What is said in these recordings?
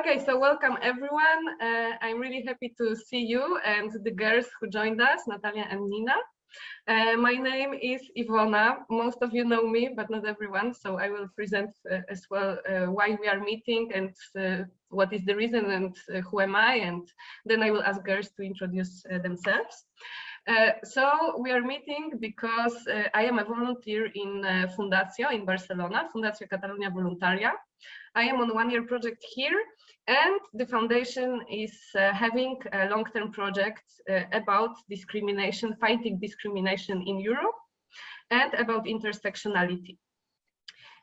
Okay, so welcome everyone. I'm really happy to see you and the girls who joined us, Natalia and Nina. My name is Ivona. Most of you know me, but not everyone. So I will present as well why we are meeting and what is the reason and who am I. And then I will ask girls to introduce themselves. So we are meeting because I am a volunteer in Fundació in Barcelona, Fundació Catalunya Voluntària. I am on a one-year project here, and the foundation is having a long-term project about discrimination, fighting discrimination in Europe, and about intersectionality.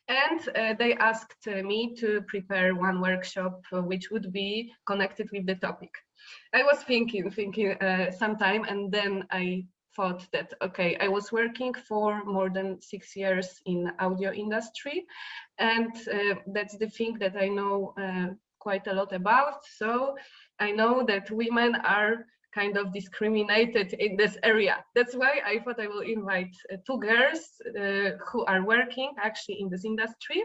And they asked me to prepare one workshop which would be connected with the topic. I was thinking some time, and then I thought that, okay, I was working for more than 6 years in audio industry, and that's the thing that I know quite a lot about. So I know that women are kind of discriminated in this area. That's why I thought I will invite two girls who are working actually in this industry.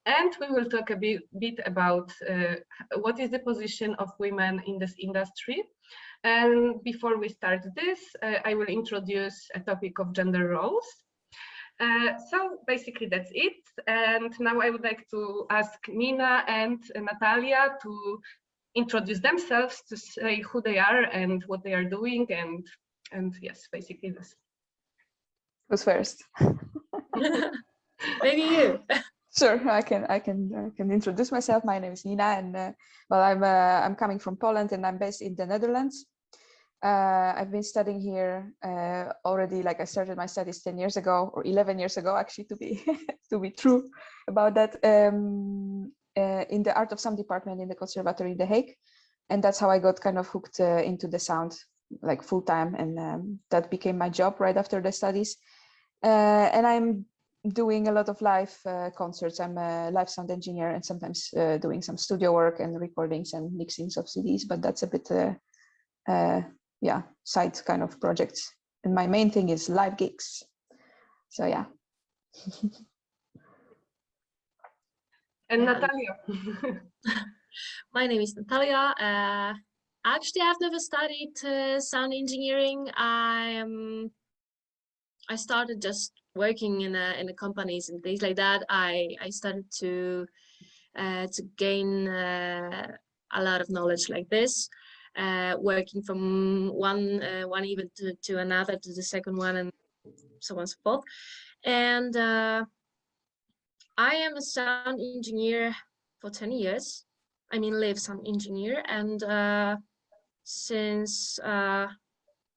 And we will talk a bit about what is the position of women in this industry. And before we start this, I will introduce a topic of gender roles. So basically that's it. And now I would like to ask Nina and Natalia to introduce themselves, to say who they are and what they are doing, and yes, basically this. Who's first? Maybe you. Sure, I can introduce myself. My name is Nina, and well, I'm coming from Poland, and I'm based in the Netherlands. I've been studying here already. Like I started my studies 10 years ago, or 11 years ago, actually, to be to be true about that. In the Art of Sound department in the Conservatory in The Hague, and that's how I got kind of hooked into the sound, like full time, and that became my job right after the studies. And I'm doing a lot of live concerts. I'm a live sound engineer, and sometimes doing some studio work and recordings and mixings of CDs, but that's a bit yeah, side kind of projects. And my main thing is live gigs. So yeah. And Natalia. My name is Natalia. Actually, I've never studied sound engineering. I started just working in a companies and things like that. I started to gain a lot of knowledge like this, working from one event to another, to the second one, and so on and so forth. And I am a sound engineer for 10 years. I mean, live sound engineer, and since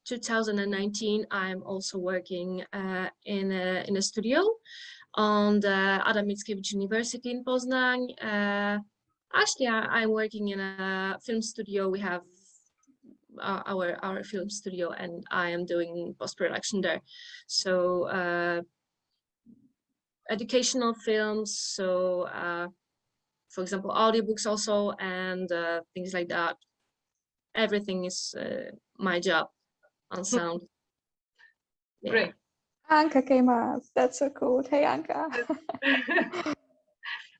2019, I'm also working in a studio on the Adam Mickiewicz University in Poznań. Actually, I'm working in a film studio. We have our film studio, and I am doing post-production there. So educational films, so for example, audiobooks also, and things like that. Everything is my job on sound. Yeah. Great. Anka came up. That's so cool. Hey, Anka.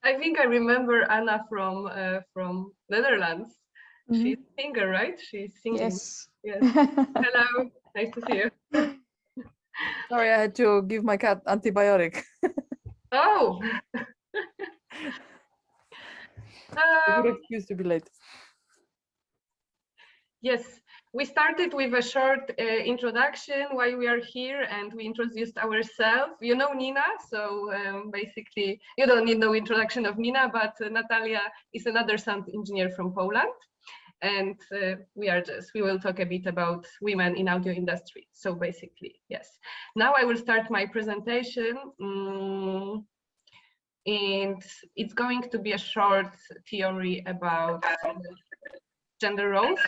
I think I remember Anna from Netherlands. Mm-hmm. She's a singer, right? She's singing. Yes. Yes. Hello. Nice to see you. Sorry, I had to give my cat antibiotic. Oh. Good excuse to be late. Yes, we started with a short introduction why we are here, and we introduced ourselves. You know Nina, so basically you don't need no introduction of Nina, but Natalia is another sound engineer from Poland, and we will talk a bit about women in audio industry. So basically, yes. Now I will start my presentation. And it's going to be a short theory about gender roles.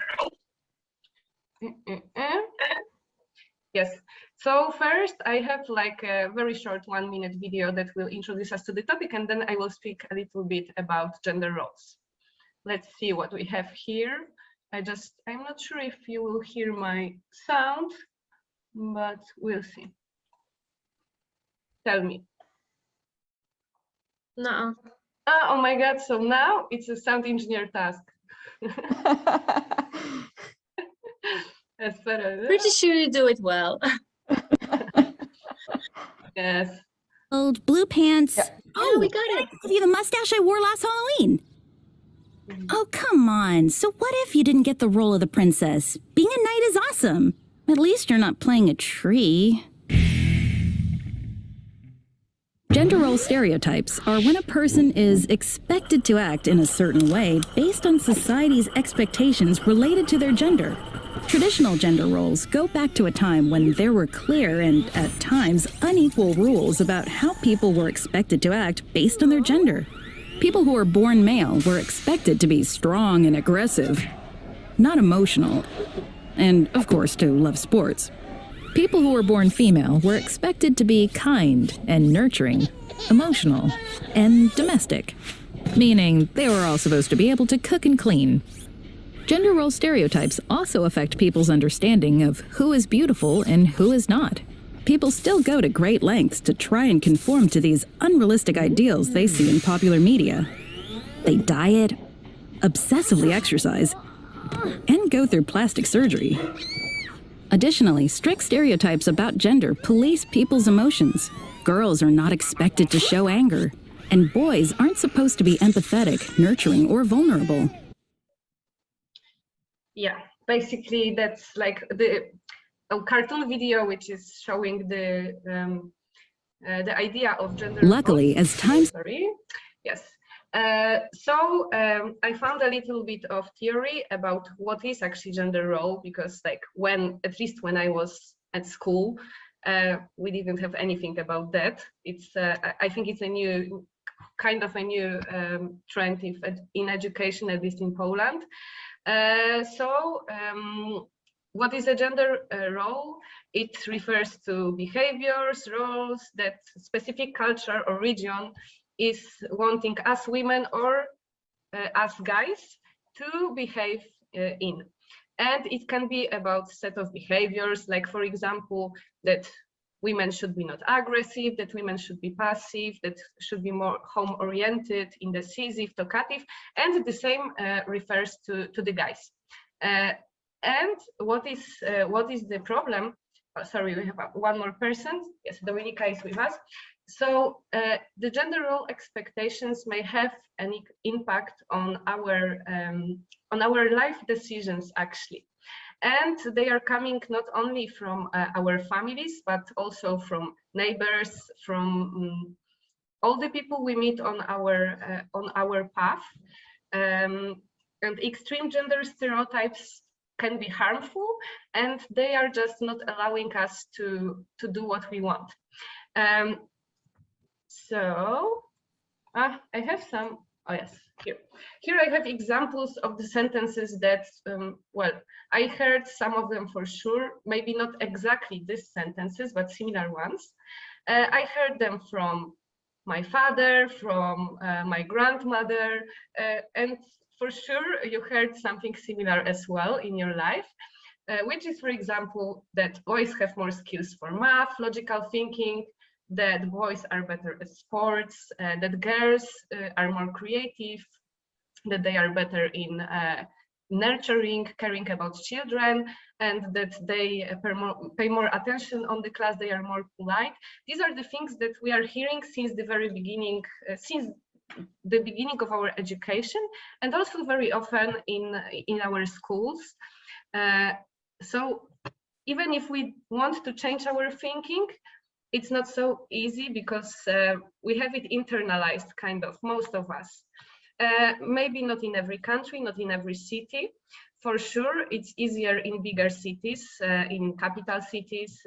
Yes, so first I have like a very short 1-minute video that will introduce us to the topic, and then I will speak a little bit about gender roles. Let's see what we have here. I'm not sure if you will hear my sound, but we'll see. Tell me. No. Oh my God, so now it's a sound engineer task. Pretty sure you do it well. Yes. Old blue pants. Yeah. Oh, we got it. Give you the mustache I wore last Halloween. Oh, come on. So what if you didn't get the role of the princess? Being a knight is awesome. At least you're not playing a tree. Gender role stereotypes are when a person is expected to act in a certain way based on society's expectations related to their gender. Traditional gender roles go back to a time when there were clear and, at times, unequal rules about how people were expected to act based on their gender. People who were born male were expected to be strong and aggressive, not emotional, and, of course, to love sports. People who were born female were expected to be kind and nurturing, emotional, and domestic, meaning they were all supposed to be able to cook and clean. Gender role stereotypes also affect people's understanding of who is beautiful and who is not. People still go to great lengths to try and conform to these unrealistic ideals they see in popular media. They diet, obsessively exercise, and go through plastic surgery. Additionally, strict stereotypes about gender police people's emotions. Girls are not expected to show anger, and boys aren't supposed to be empathetic, nurturing, or vulnerable. Yeah, basically that's like a cartoon video which is showing the idea of gender. Luckily, as time... Sorry. Yes. So I found a little bit of theory about what is actually gender role, because like at least when I was at school, we didn't have anything about that. It's I think it's a new kind of a new trend in education, at least in Poland. What is a gender role? It refers to behaviors, roles that specific culture or region is wanting us women or us guys to behave in. And it can be about set of behaviors, like for example, that women should be not aggressive, that women should be passive, that should be more home-oriented, indecisive, talkative, and the same refers to the guys. And what is the problem? Oh, sorry, we have one more person. Yes, Dominika is with us. So the gender role expectations may have an impact on our life decisions, actually. And they are coming not only from our families, but also from neighbors, from all the people we meet on our path. And extreme gender stereotypes can be harmful, and they are just not allowing us to do what we want. So I have some. Oh yes, here I have examples of the sentences that, well, I heard some of them for sure, maybe not exactly these sentences, but similar ones. I heard them from my father, from my grandmother, and for sure you heard something similar as well in your life, which is, for example, that boys have more skills for math, logical thinking, that boys are better at sports, that girls are more creative, that they are better in nurturing, caring about children, and that they pay more attention on the class, they are more polite. These are the things that we are hearing since the very beginning, since the beginning of our education, and also very often in our schools. So even if we want to change our thinking, it's not so easy, because we have it internalized, kind of, most of us. Maybe not in every country, not in every city. For sure, it's easier in bigger cities, in capital cities,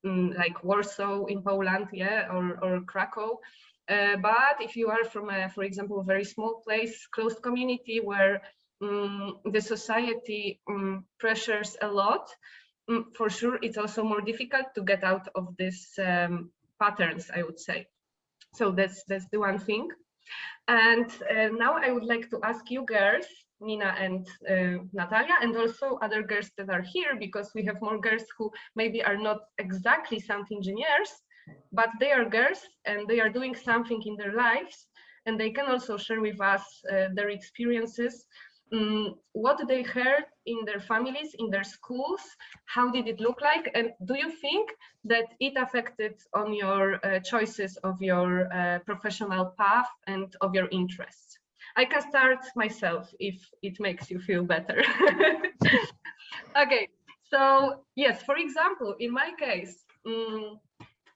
like Warsaw in Poland, yeah, or Krakow. But if you are from, for example, a very small place, closed community where the society pressures a lot, for sure, it's also more difficult to get out of these patterns, I would say. So that's the one thing. And now I would like to ask you girls, Nina and Natalia, and also other girls that are here, because we have more girls who maybe are not exactly sound engineers, but they are girls and they are doing something in their lives and they can also share with us their experiences, what they heard in their families, in their schools, how did it look like, and do you think that it affected on your choices of your professional path and of your interests? I can start myself if it makes you feel better. Okay, so yes, for example, in my case,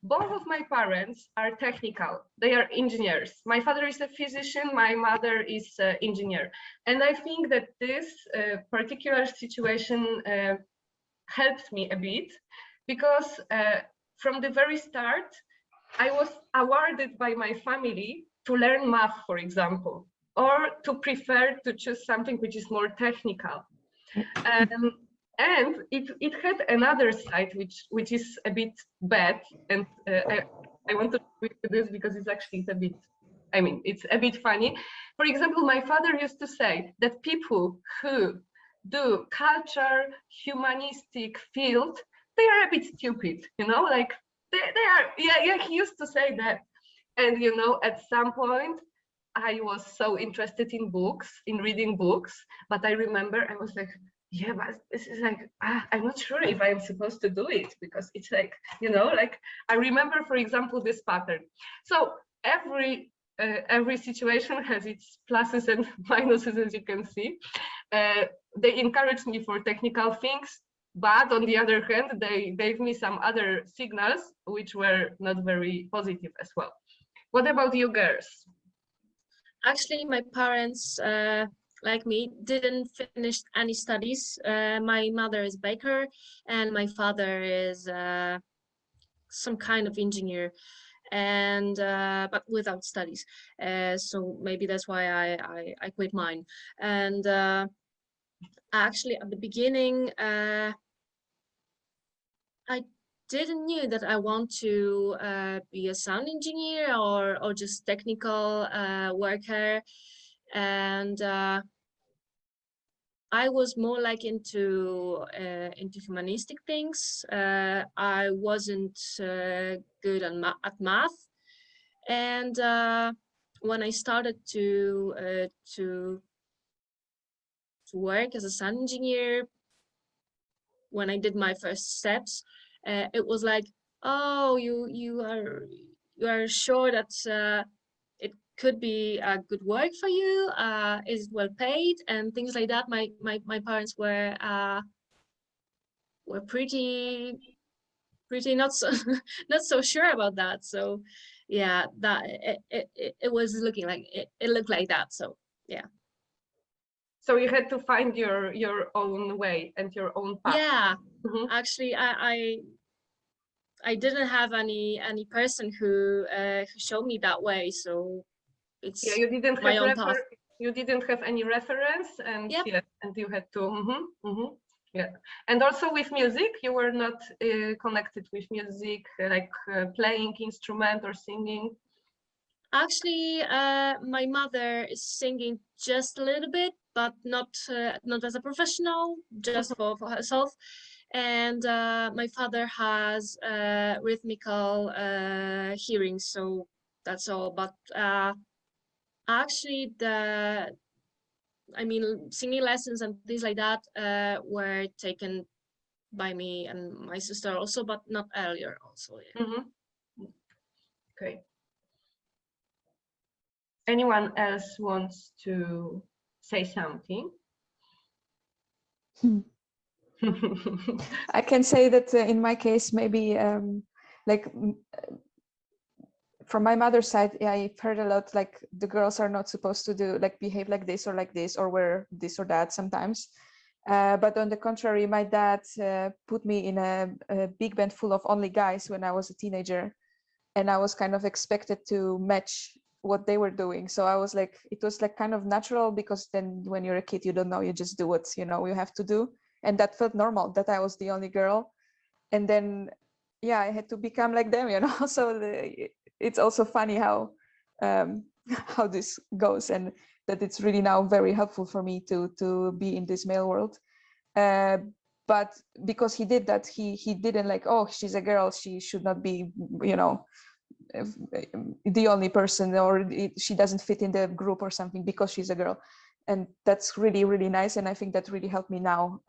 both of my parents are technical. They are engineers. My father is a physician, my mother is an engineer. And I think that this particular situation helped me a bit, because from the very start, I was awarded by my family to learn math, for example, or to prefer to choose something which is more technical. And it had another side, which is a bit bad. And I want to speak to this because it's actually a bit, I mean, it's a bit funny. For example, my father used to say that people who do culture, humanistic field, they are a bit stupid, you know, like they are, yeah, he used to say that. And, you know, at some point, I was so interested in books, in reading books, but I remember I was like, yeah, but this is like, I'm not sure if I'm supposed to do it, because it's like, you know, like I remember, for example, this pattern. So every situation has its pluses and minuses, as you can see. They encouraged me for technical things, but on the other hand, they gave me some other signals which were not very positive as well. What about you girls? Actually, my parents, like me, didn't finish any studies. My mother is a baker and my father is some kind of engineer, and but without studies. So maybe that's why I quit mine. And actually, at the beginning, I didn't knew that I want to be a sound engineer or just technical worker. And I was more like into humanistic things. I wasn't good at math, and when I started to work as a sound engineer, when I did my first steps, it was like, oh, you are sure that could be a good work for you, is well paid, and things like that. My parents were pretty not so not so sure about that. So yeah, that it was looking like it looked like that. So yeah. So you had to find your own way and your own path. Yeah. Actually, I didn't have any person who showed me that way. So it's you didn't my have own path. You didn't have any reference, and yep. Yeah, and you had to. Yeah, and also with music, you were not connected with music, like playing instrument or singing. Actually, my mother is singing just a little bit, but not as a professional, just for herself. And my father has rhythmical hearing, so that's all. But actually, singing lessons and things like that were taken by me and my sister also, but not earlier also. Yeah. Okay. Anyone else wants to say something? I can say that in my case, maybe like from my mother's side, I've heard a lot like the girls are not supposed to do like behave like this or wear this or that sometimes. But on the contrary, my dad put me in a big band full of only guys when I was a teenager, and I was kind of expected to match what they were doing. So I was like, it was like kind of natural, because then when you're a kid, you don't know, you just do what you know you have to do. And that felt normal, that I was the only girl. And then, yeah, I had to become like them, you know. So it's also funny how this goes, and that it's really now very helpful for me to be in this male world. But because he did that, he didn't like, oh, she's a girl, she should not be, you know, the only person, or she doesn't fit in the group or something because she's a girl. And that's really, really nice. And I think that really helped me now,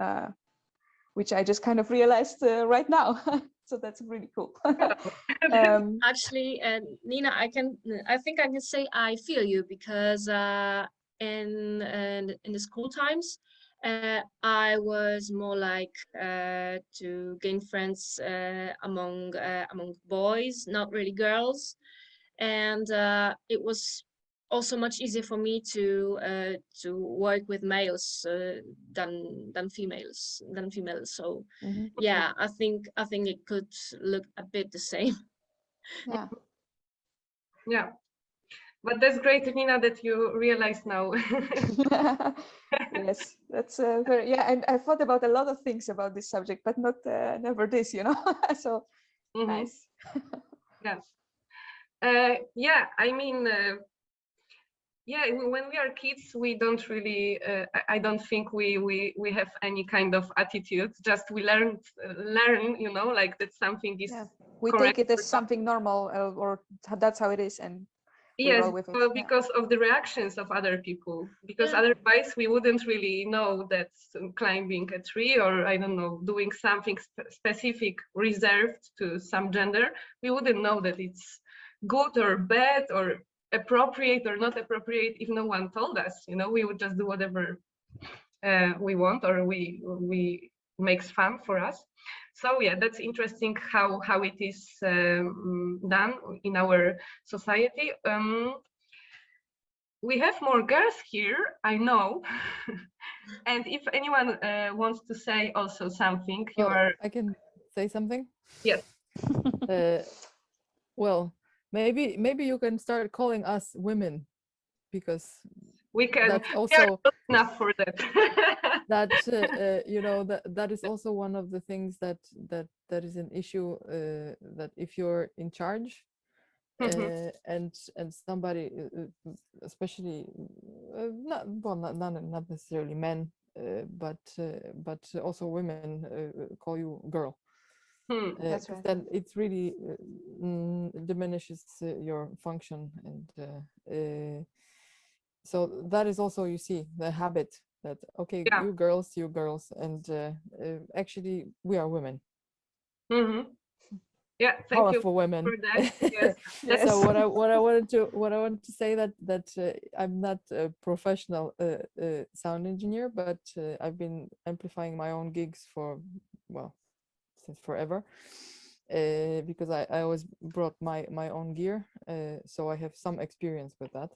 which I just kind of realized right now. So that's really cool. Actually, Nina, I think I can say I feel you, because in the school times, I was more like to gain friends among boys, not really girls, and it was also much easier for me to work with males than females. So yeah, I think it could look a bit the same. Yeah. Yeah, but that's great, Nina, that you realize now. Yes, that's very, yeah. And I thought about a lot of things about this subject, but not never this, you know. So nice. Yes. Yeah, I mean, yeah, when we are kids, we don't really, I don't think we have any kind of attitude. Just we learn, you know, like that something is we correct take it as something normal, or that's how it is, and yes, roll with it. well, because of the reactions of other people. Because otherwise, we wouldn't really know that climbing a tree, or I don't know, doing something specific reserved to some gender, we wouldn't know that it's good or bad or appropriate or not appropriate if no one told us. You know, we would just do whatever we want, or we makes fun for us. So yeah, that's interesting how it is done in our society. We have more girls here, I know. And if anyone wants to say also something, you are. I can say something. Yes. Well, maybe you can start calling us women, because We can. that's also enough for that. that you know, that is also one of the things that is an issue, that if you're in charge, and somebody, especially not necessarily men, but also women call you girl. That's right. Then it really diminishes your function, and so that is also, you see, the habit that, okay, you girls, and actually we are women. Yeah, thank Powerful you women. for that. Yes. Yes. So what I wanted to say, that I'm not a professional sound engineer, but I've been amplifying my own gigs for, well, since forever, because I always brought my own gear, so I have some experience with that,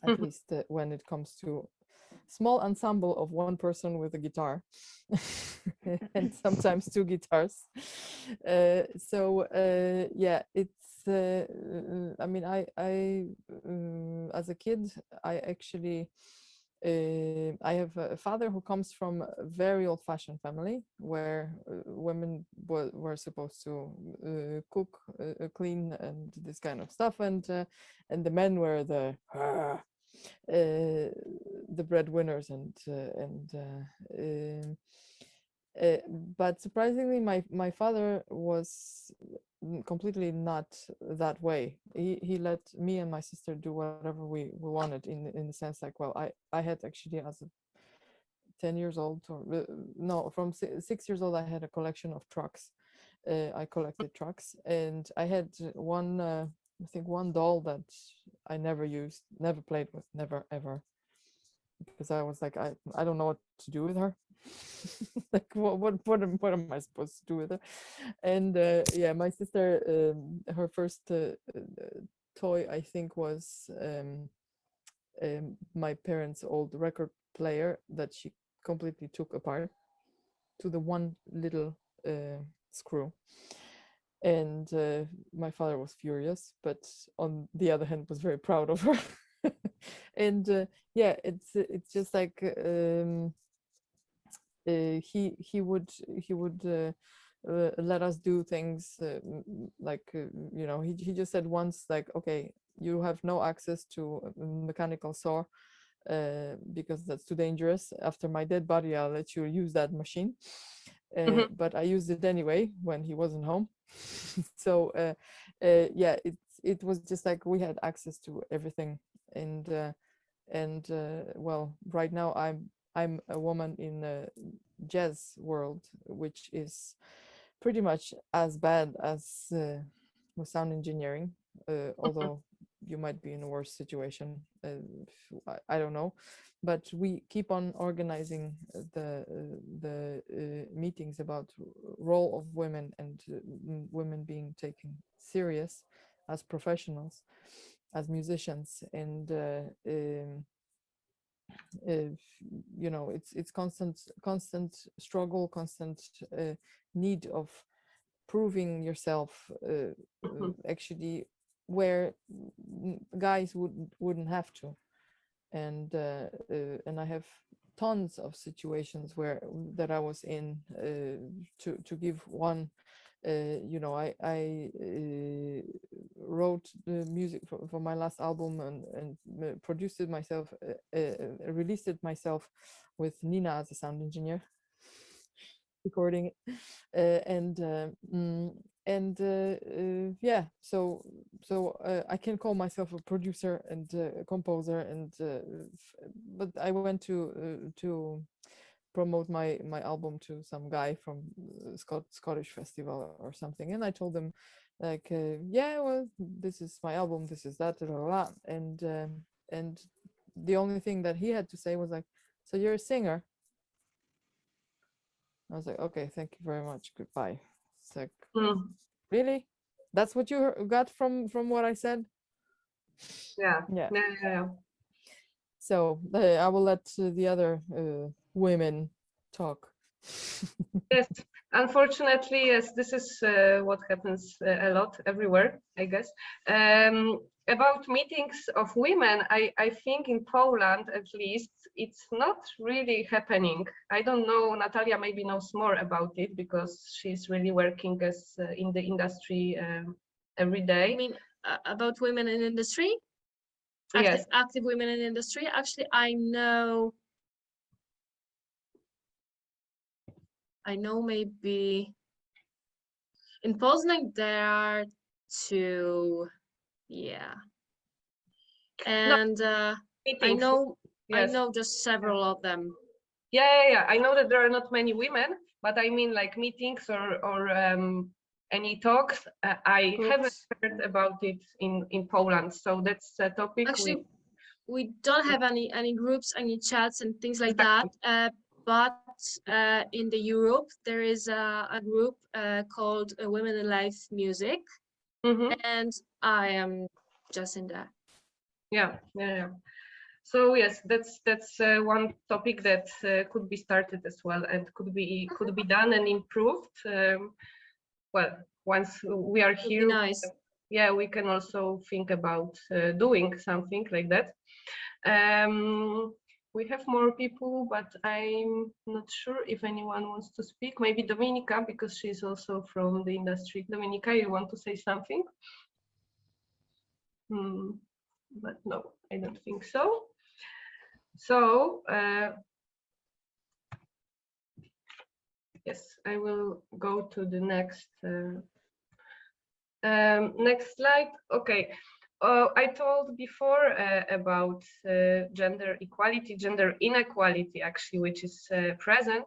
at least when it comes to small ensemble of one person with a guitar and sometimes two guitars. So yeah, it's I mean, I as a kid, I actually I have a father who comes from a very old-fashioned family where women were supposed to cook, clean, and this kind of stuff, and the men were the breadwinners, but surprisingly, my father was completely not that way. He let me and my sister do whatever we wanted, in the sense, like, well, I had actually, as a 10 years old, or no, from 6 years old, I had a collection of trucks. I collected trucks, and I had one, I think, one doll that I never used, never played with, never ever, because I was like, I don't know what to do with her. Like, what am I supposed to do with her? And yeah, my sister, her first toy, I think, was my parents' old record player that she completely took apart to the one little screw. And my father was furious, but on the other hand was very proud of her. And yeah, it's just like he would let us do things, like, you know, he just said once, like, okay, you have no access to a mechanical saw, because that's too dangerous. After my dead body, I'll let you use that machine. But I used it anyway when he wasn't home. So yeah, it was just like we had access to everything. And well, right now I'm a woman in the jazz world, which is pretty much as bad as with sound engineering, although you might be in a worse situation. I don't know, but we keep on organizing the meetings about role of women and women being taken serious as professionals, as musicians, and you know, it's constant struggle, constant need of proving yourself, actually, where guys wouldn't have to. And I have tons of situations where that I was in. To give one, you know, I wrote the music for my last album and produced it myself, released it myself with Nina as a sound engineer, recording it, yeah, so I can call myself a producer and a composer, and but I went to promote my album to some guy from Scottish festival or something, and I told them like, yeah, well, this is my album, this is that, and the only thing that he had to say was like, so you're a singer? I was like, okay, thank you very much, goodbye. It's like, really? That's what you got from what I said? Yeah. Yeah. Yeah. So I will let the other women talk. Yes, unfortunately, yes, this is what happens a lot everywhere, I guess. About meetings of women, I think in Poland, at least, it's not really happening. I don't know, Natalia maybe knows more about it because she's really working as in the industry every day. I mean, about women in industry? Yes. Active women in industry? Actually, I know maybe in Poznan there are 2, yeah, and I know just several of them. Yeah. I know that there are not many women, but I mean like meetings or any talks. I haven't heard about it in Poland, so that's a topic. Actually, we don't have any groups, any chats and things like that. But in the Europe, there is a group called Women in Live Music, and I am just in there. Yeah. So yes, that's one topic that could be started as well, and could be done and improved. Well, once we are here, nice. Yeah, we can also think about doing something like that. We have more people, but I'm not sure if anyone wants to speak. Maybe Dominika, because she's also from the industry. Dominika, you want to say something? But no, I don't think so. So, yes, I will go to the next next slide. Okay. I told before about gender equality, gender inequality, actually, which is present,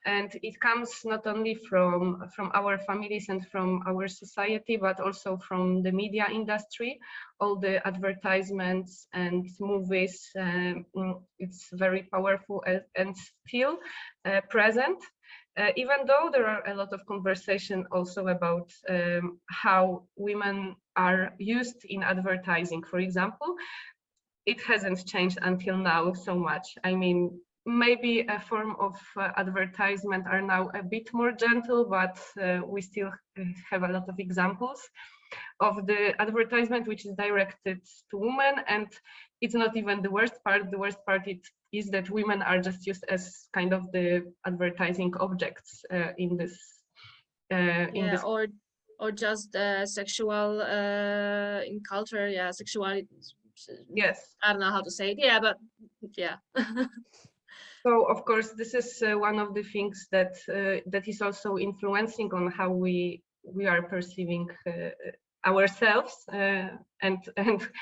and it comes not only from our families and from our society, but also from the media industry. All the advertisements and movies, it's very powerful and still present. Even though there are a lot of conversation also about how women are used in advertising, for example, it hasn't changed until now so much. I mean, maybe a form of advertisement are now a bit more gentle, but we still have a lot of examples of the advertisement which is directed to women, and it's not even the worst part. The worst part is that women are just used as kind of the advertising objects in this. Or just sexual in culture. Yeah, sexuality. Yes. I don't know how to say it. Yeah, but yeah. So of course, this is one of the things that that is also influencing on how we are perceiving ourselves and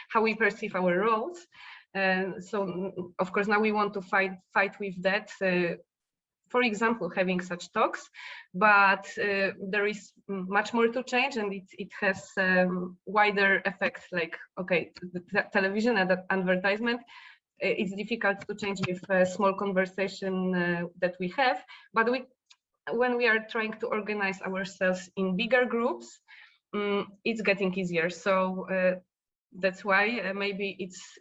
how we perceive our roles. So of course now we want to fight with that. For example, having such talks, but there is much more to change, and it has wider effects. Like, okay, the television and the advertisement, it's difficult to change with a small conversation that we have, but when we are trying to organize ourselves in bigger groups, it's getting easier. So that's why maybe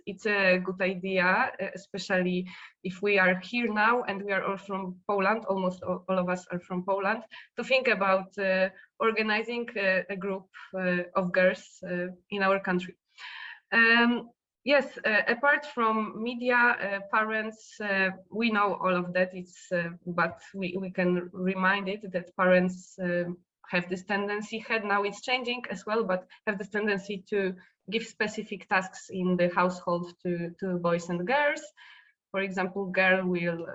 it's a good idea, especially if we are here now and we are all from Poland, almost all of us are from Poland, to think about organizing a group of girls in our country. Yes, apart from media, parents, we know all of that, but we can remind it that parents have this tendency, now it's changing as well, but have this tendency to give specific tasks in the household to boys and girls. For example, girl will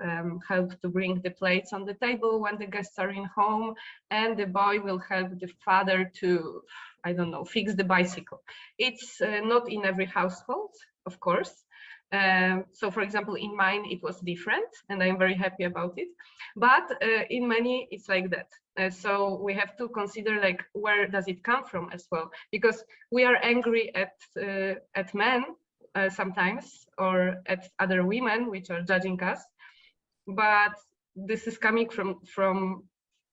help to bring the plates on the table when the guests are in home, and the boy will help the father to, I don't know, fix the bicycle. It's not in every household, of course. So for example, in mine, it was different, and I'm very happy about it. But in many, it's like that. So we have to consider, like, where does it come from as well? Because we are angry at men sometimes, or at other women which are judging us. But this is coming from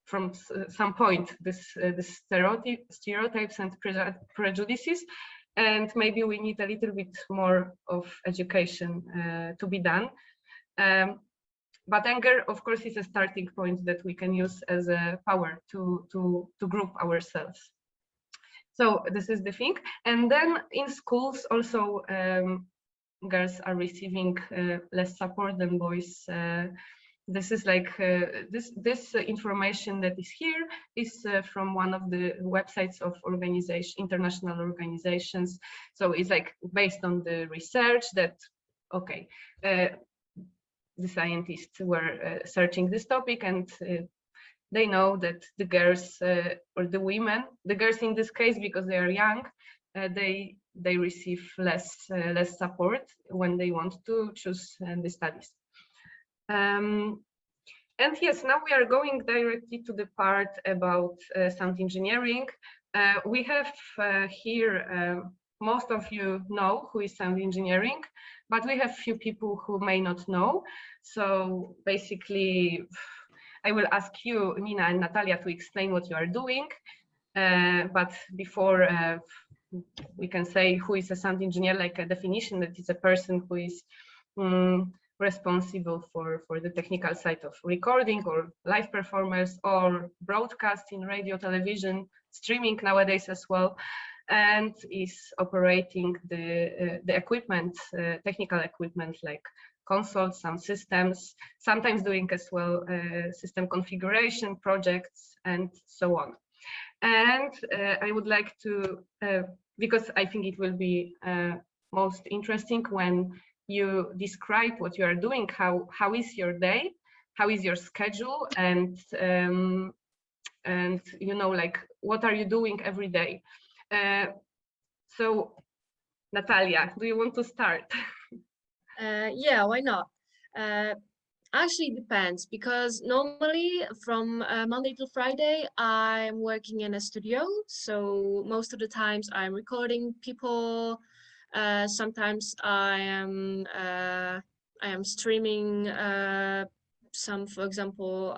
some point, this stereotypes and prejudices. And maybe we need a little bit more of education to be done. But anger, of course, is a starting point that we can use as a power to group ourselves. So this is the thing. And then in schools also, girls are receiving less support than boys. This is like this information that is here is from one of the websites of international organizations. So it's like based on the research that, okay, the scientists were searching this topic, and they know that the girls or the women, the girls in this case, because they are young, they receive less support when they want to choose the studies. And yes, now we are going directly to the part about sound engineering. We have here, most of you know who is sound engineering, but we have few people who may not know. So basically, I will ask you, Nina and Natalia, to explain what you are doing. But before we can say who is a sound engineer, like a definition, that is a person who is responsible for the technical side of recording or live performers or broadcasting, radio, television, streaming nowadays as well, and is operating the equipment, technical equipment like consoles, sound systems, sometimes doing as well system configuration projects and so on. And I would like to, because I think it will be most interesting when you describe what you are doing, how is your day, how is your schedule, and you know, like, what are you doing every day? So Natalia, do you want to start? Yeah, why not? Actually, it depends, because normally from Monday to Friday, I'm working in a studio. So most of the times I'm recording people. Sometimes I am streaming some, for example,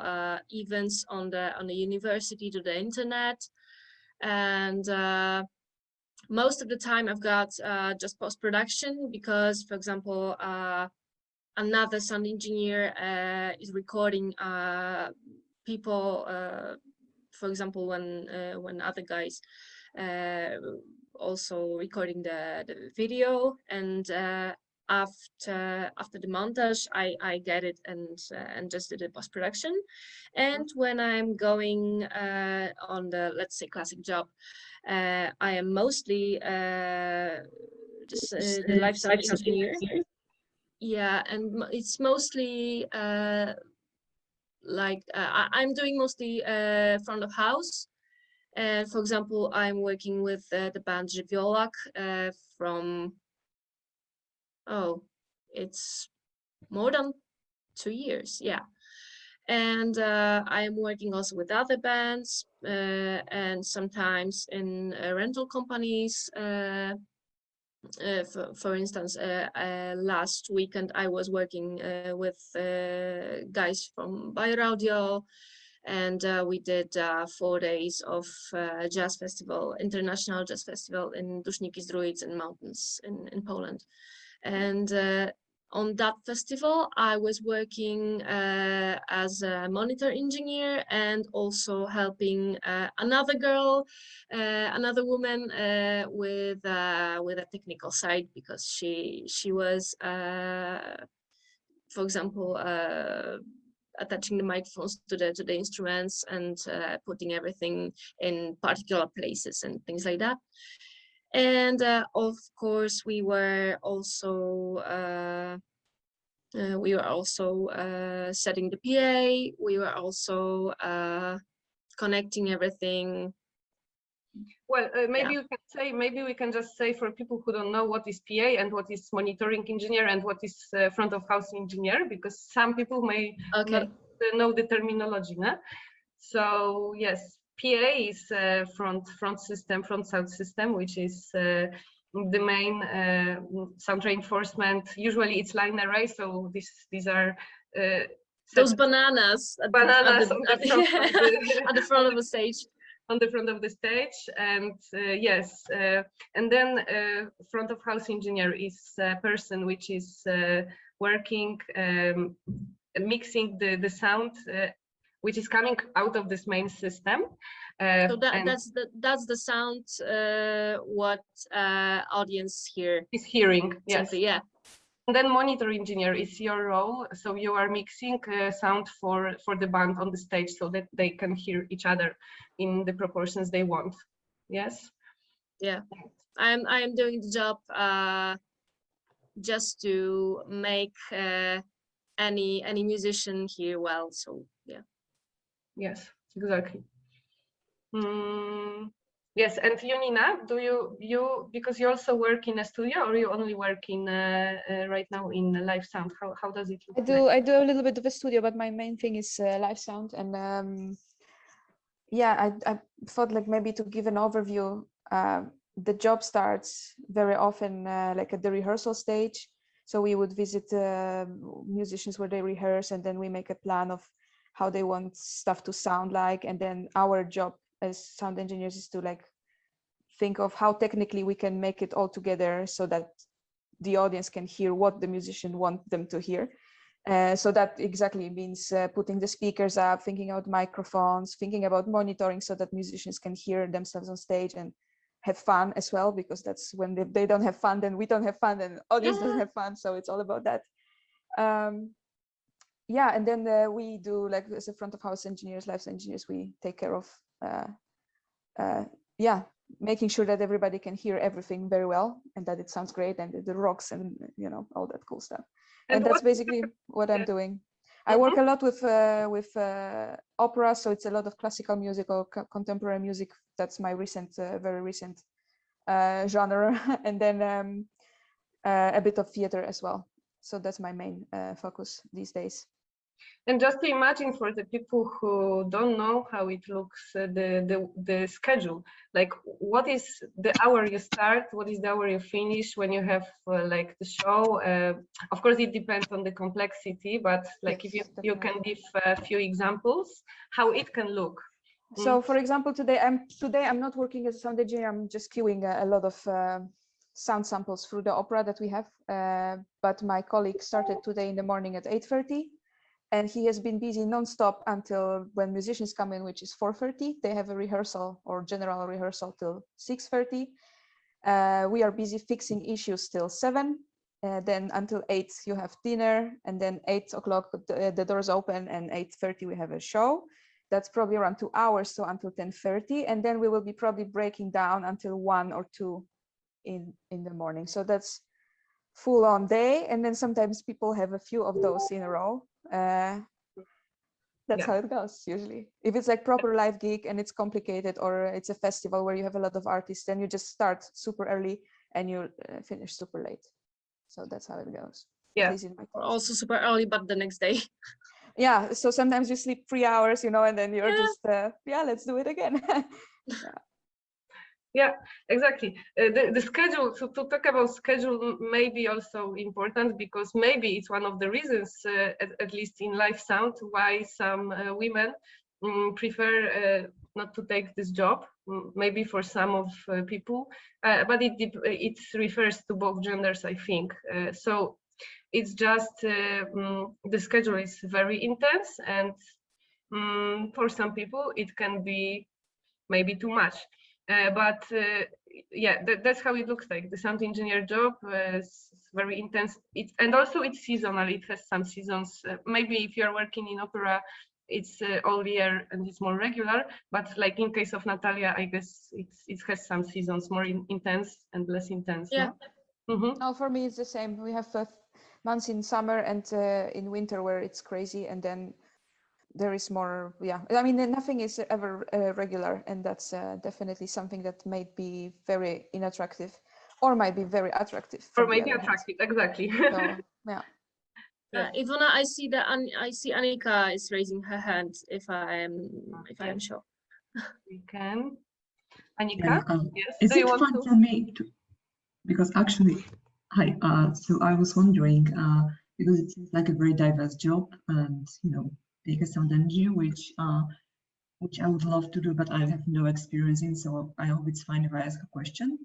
events on the university to the internet, and most of the time I've got just post-production, because, for example, another sound engineer is recording people, for example, when other guys also recording the video, and after the montage I get it and just did the post-production. And when I'm going on the, let's say, classic job, I am mostly just the live sound engineer. Yeah, and it's mostly like I'm doing mostly front of house, And for example, I'm working with the band Żywiołak from, it's more than 2 years, yeah. And I'm working also with other bands and sometimes in rental companies. For instance, last weekend I was working with guys from Bayer, and we did 4 days of jazz festival, international jazz festival in Duszniki Zdrójc in mountains in Poland. And on that festival, I was working as a monitor engineer and also helping another girl, another woman with a technical side, because she was, for example, attaching the microphones to the instruments and putting everything in particular places and things like that. And of course, we were also setting the PA. We were also connecting everything. Well, maybe we can just say, for people who don't know, what is PA and what is monitoring engineer and what is front of house engineer, because some people may not know the terminology. No? So yes, PA is front sound system, which is the main sound reinforcement. Usually it's line array, so these are those bananas at the front of the stage. On the front of the stage, and yes, and then front of house engineer is a person which is working, mixing the sound which is coming out of this main system. So that's the sound what audience is hearing. Yes. Simply, yeah. And then monitor engineer is your role. So you are mixing sound for the band on the stage so that they can hear each other in the proportions they want. Yes. Yeah, I'm doing the job just to make any musician hear well. So yeah. Yes, exactly. Yes, and you, Nina, do you because you also work in a studio, or you only work in right now in live sound? How does it look? I do a little bit of a studio, but my main thing is live sound. And yeah, I thought like maybe to give an overview. The job starts very often like at the rehearsal stage. So we would visit musicians where they rehearse, and then we make a plan of how they want stuff to sound like. And then our job as sound engineers is to like think of how technically we can make it all together so that the audience can hear what the musician wants them to hear. So that exactly means putting the speakers up, thinking about microphones, thinking about monitoring so that musicians can hear themselves on stage and have fun as well, because that's when they don't have fun, then we don't have fun, and audience doesn't have fun. So it's all about that. Yeah, and then we do, like, as a front of house engineers, live engineers, we take care of yeah, making sure that everybody can hear everything very well and that it sounds great and it rocks and, you know, all that cool stuff. And that's basically what I'm doing. I work a lot with opera, so it's a lot of classical music or contemporary music. That's my recent, very recent genre, and then a bit of theater as well. So that's my main focus these days. And just to imagine, for the people who don't know how it looks, the schedule, like what is the hour you start, what is the hour you finish when you have like the show? Of course, it depends on the complexity, but like yes, if you can give a few examples, how it can look. So, for example, today I'm not working as a sound engineer. I'm just queuing a lot of sound samples through the opera that we have. But my colleague started today in the morning at 8:30. And he has been busy non-stop until when musicians come in, which is 4:30. They have a rehearsal or general rehearsal till 6:30. We are busy fixing issues till 7. Then until 8 you have dinner, and then 8 o'clock the doors open, and 8:30 we have a show. That's probably around 2 hours, so until 10:30. And then we will be probably breaking down until 1 or 2 in the morning. So that's full on day. And then sometimes people have a few of those in a row. That's how it goes usually. If it's like proper live gig and it's complicated, or it's a festival where you have a lot of artists, then you just start super early and you finish super late. So that's how it goes. Yeah. Or also super early, but the next day. Yeah. So sometimes you sleep 3 hours, and then you're just, let's do it again. Yeah, exactly. The schedule, to talk about schedule may be also important, because maybe it's one of the reasons, at least in life sound, why some women prefer not to take this job, maybe for some of people, but it refers to both genders, I think. So it's just the schedule is very intense, and for some people it can be maybe too much. But that's how it looks like. The sound engineer job is very intense. And also it's seasonal. It has some seasons. Maybe if you're working in opera, it's all year and it's more regular. But like in case of Natalia, I guess it has some seasons more intense and less intense. Yeah. No? Mm-hmm. No, for me it's the same. We have months in summer and in winter where it's crazy, and then there is more. I mean, nothing is ever regular, and that's definitely something that may be very unattractive, or might be very attractive. Or maybe attractive, exactly. So, yeah. Ivona, I see Annika is raising her hand. If I am sure. We can. Annika, yes. Is it fun for me to, because actually, hi. So I was wondering, because it seems like a very diverse job, and being a sound engineer, which I would love to do, but I have no experience in, so I hope it's fine if I ask a question.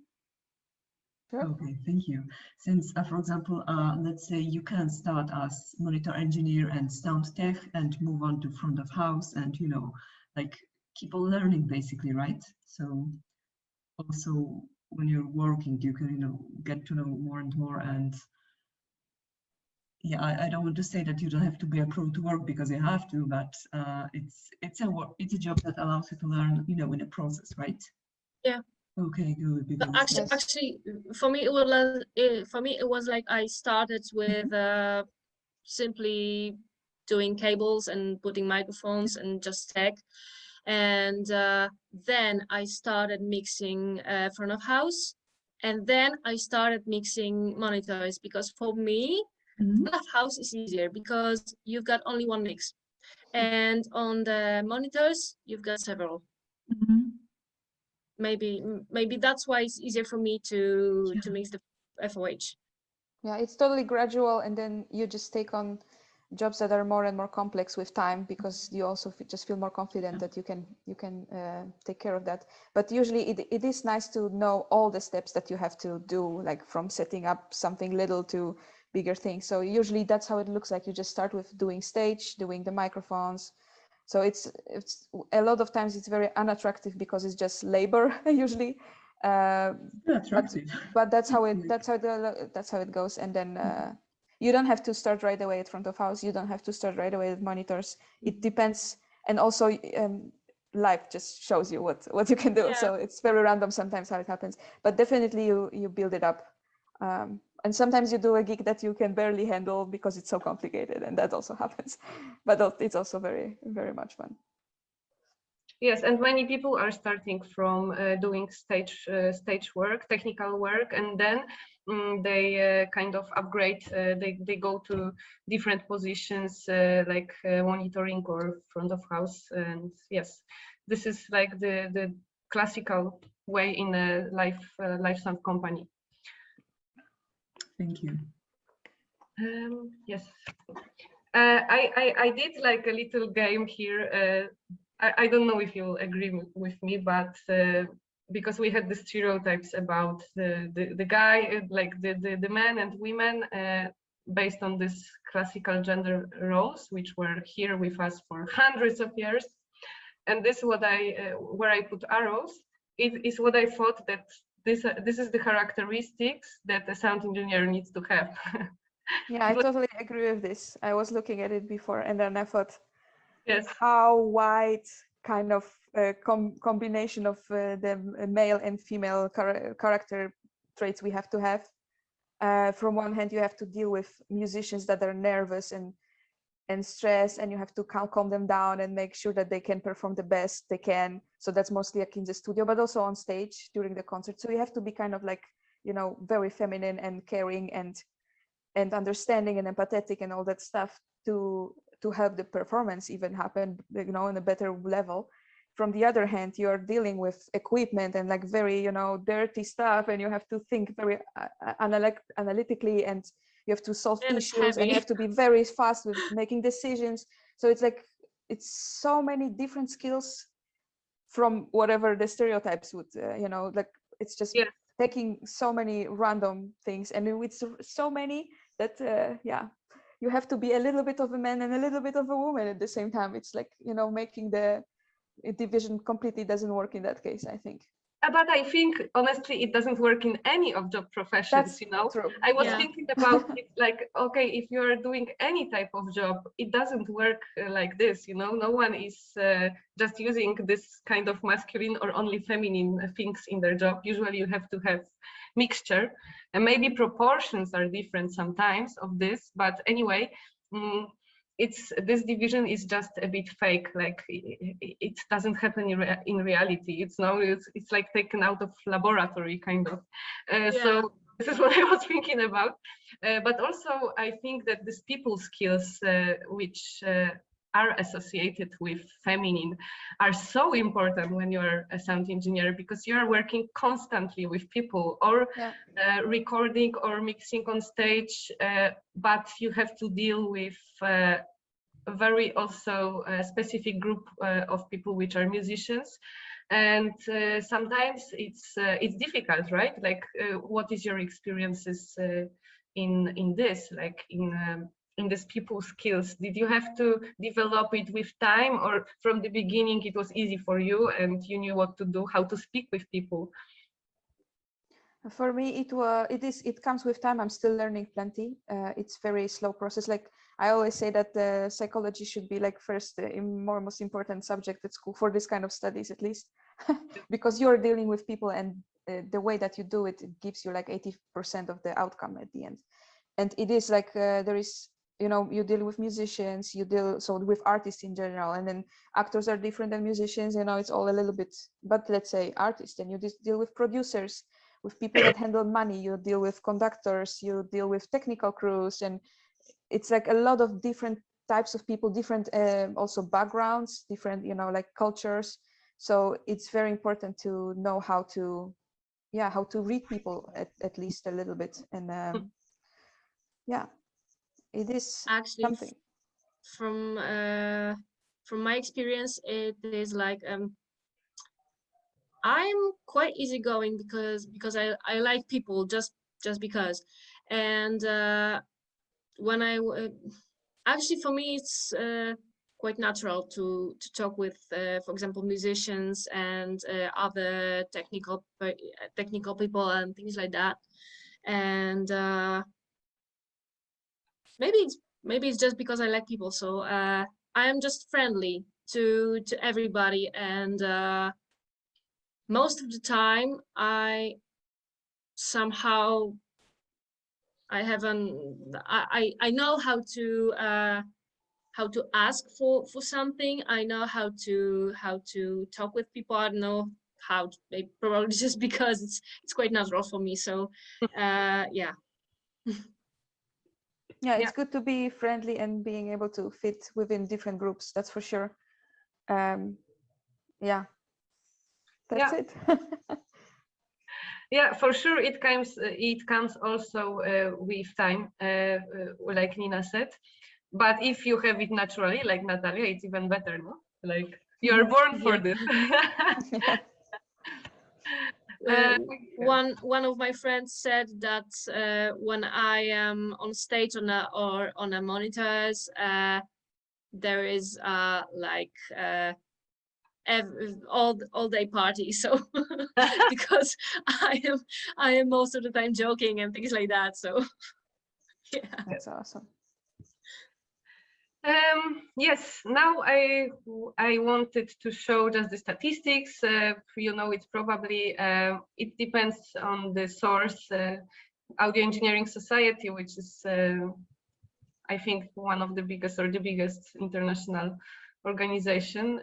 Sure. Okay, thank you. Since, for example, let's say you can start as monitor engineer and sound tech and move on to front of house, and like keep on learning basically, right? So also when you're working, you can get to know more and more. And yeah, I don't want to say that you don't have to be a pro to work, because you have to, but it's a job that allows you to learn, in a process, right? Yeah. Okay, good. But actually, for me it was like I started with simply doing cables and putting microphones and just tech, and then I started mixing front of house, and then I started mixing monitors, because for me front of house is easier because you've got only one mix, and on the monitors you've got several. Maybe that's why it's easier for me to mix the FOH. Yeah, it's totally gradual, and then you just take on jobs that are more and more complex with time, because you also just feel more confident that you can take care of that. But usually it is nice to know all the steps that you have to do, like from setting up something little to bigger things. So usually that's how it looks like. You just start with doing stage, doing the microphones. So it's a lot of times it's very unattractive because it's just labor usually. But that's how it goes. And then you don't have to start right away at front of house. You don't have to start right away with monitors. It depends, and also life just shows you what you can do. So it's very random sometimes how it happens. But definitely you build it up. And sometimes you do a gig that you can barely handle because it's so complicated, and that also happens. But it's also very, very much fun. Yes, and many people are starting from doing stage work, technical work, and then they kind of upgrade. They go to different positions like monitoring or front of house. And yes, this is like the classical way in a live sound company. Thank you. Yes, I did like a little game here. I don't know if you'll agree with me, but because we had the stereotypes about the guy, like the men and women, based on this classical gender roles, which were here with us for hundreds of years. And this is what where I put arrows, it is what I thought that this is the characteristics that a sound engineer needs to have. Yeah, I totally agree with this. I was looking at it before, and then I thought, yes, how wide kind of combination of the male and female character traits we have to have. From one hand, you have to deal with musicians that are nervous and and stress, and you have to calm them down and make sure that they can perform the best they can. So that's mostly in the studio, but also on stage during the concert. So you have to be kind of like, you know, very feminine and caring and understanding and empathetic and all that stuff to help the performance even happen, you know, on a better level. From the other hand, you're dealing with equipment and like very, you know, dirty stuff, and you have to think very analytically, and you have to solve issues, and you have to be very fast with making decisions. So it's like, it's so many different skills from whatever the stereotypes would, you know, like it's just taking so many random things, and it's so many that, yeah, you have to be a little bit of a man and a little bit of a woman at the same time. It's like, you know, making the division completely doesn't work in that case, I think. But I think, honestly, it doesn't work in any of job professions. That's you know. true. I was thinking about it, like, okay, if you're doing any type of job, it doesn't work like this. You know, no one is just using this kind of masculine or only feminine things in their job. Usually, you have to have mixture, and maybe proportions are different sometimes of this. But anyway. This division is just a bit fake, like it doesn't happen in reality. It's like taken out of laboratory kind of. So this is what I was thinking about. But also I think that these people skills which are associated with feminine are so important when you're a sound engineer, because you're working constantly with people, or recording or mixing on stage, but you have to deal with a very also specific group of people which are musicians, and sometimes it's difficult, right? Like what is your experiences in this, like in this people skills? Did you have to develop it with time, or from the beginning it was easy for you and you knew what to do, how to speak with people? For me, it comes with time. I'm still learning plenty. It's very slow process. Like I always say that psychology should be like first most important subject at school for this kind of studies, at least, because you're dealing with people, and the way that you do it, it gives you like 80% of the outcome at the end. And it is like there is, you know, you deal with musicians, you deal with artists in general, and then actors are different than musicians. You know, it's all a little bit. But let's say artists, and you just deal with producers, with people that handle money, you deal with conductors, you deal with technical crews, and it's like a lot of different types of people, different also backgrounds, different, you know, like cultures. So it's very important to know how to read people at least a little bit. And it is actually something. From my experience, it is like I'm quite easygoing because I like people just because, and when actually for me it's quite natural to talk with for example musicians and other technical people and things like that, and maybe it's just because I like people, so I am just friendly to everybody, and most of the time I somehow I know how to ask for something. I know how to talk with people. I don't know how to, probably just because it's quite natural for me. So yeah. Yeah, it's good to be friendly and being able to fit within different groups. That's for sure. Yeah, that's it. Yeah, for sure. It comes also with time, like Nina said. But if you have it naturally, like Natalia, it's even better, no? Like you're born for this. One of my friends said that when I am on stage or on a monitors, there is like all day party. So because I am most of the time joking and things like that. So yeah, that's awesome. Yes, now I wanted to show just the statistics. You know, it's probably it depends on the source. Audio Engineering Society, which is I think one of the biggest or the biggest international organization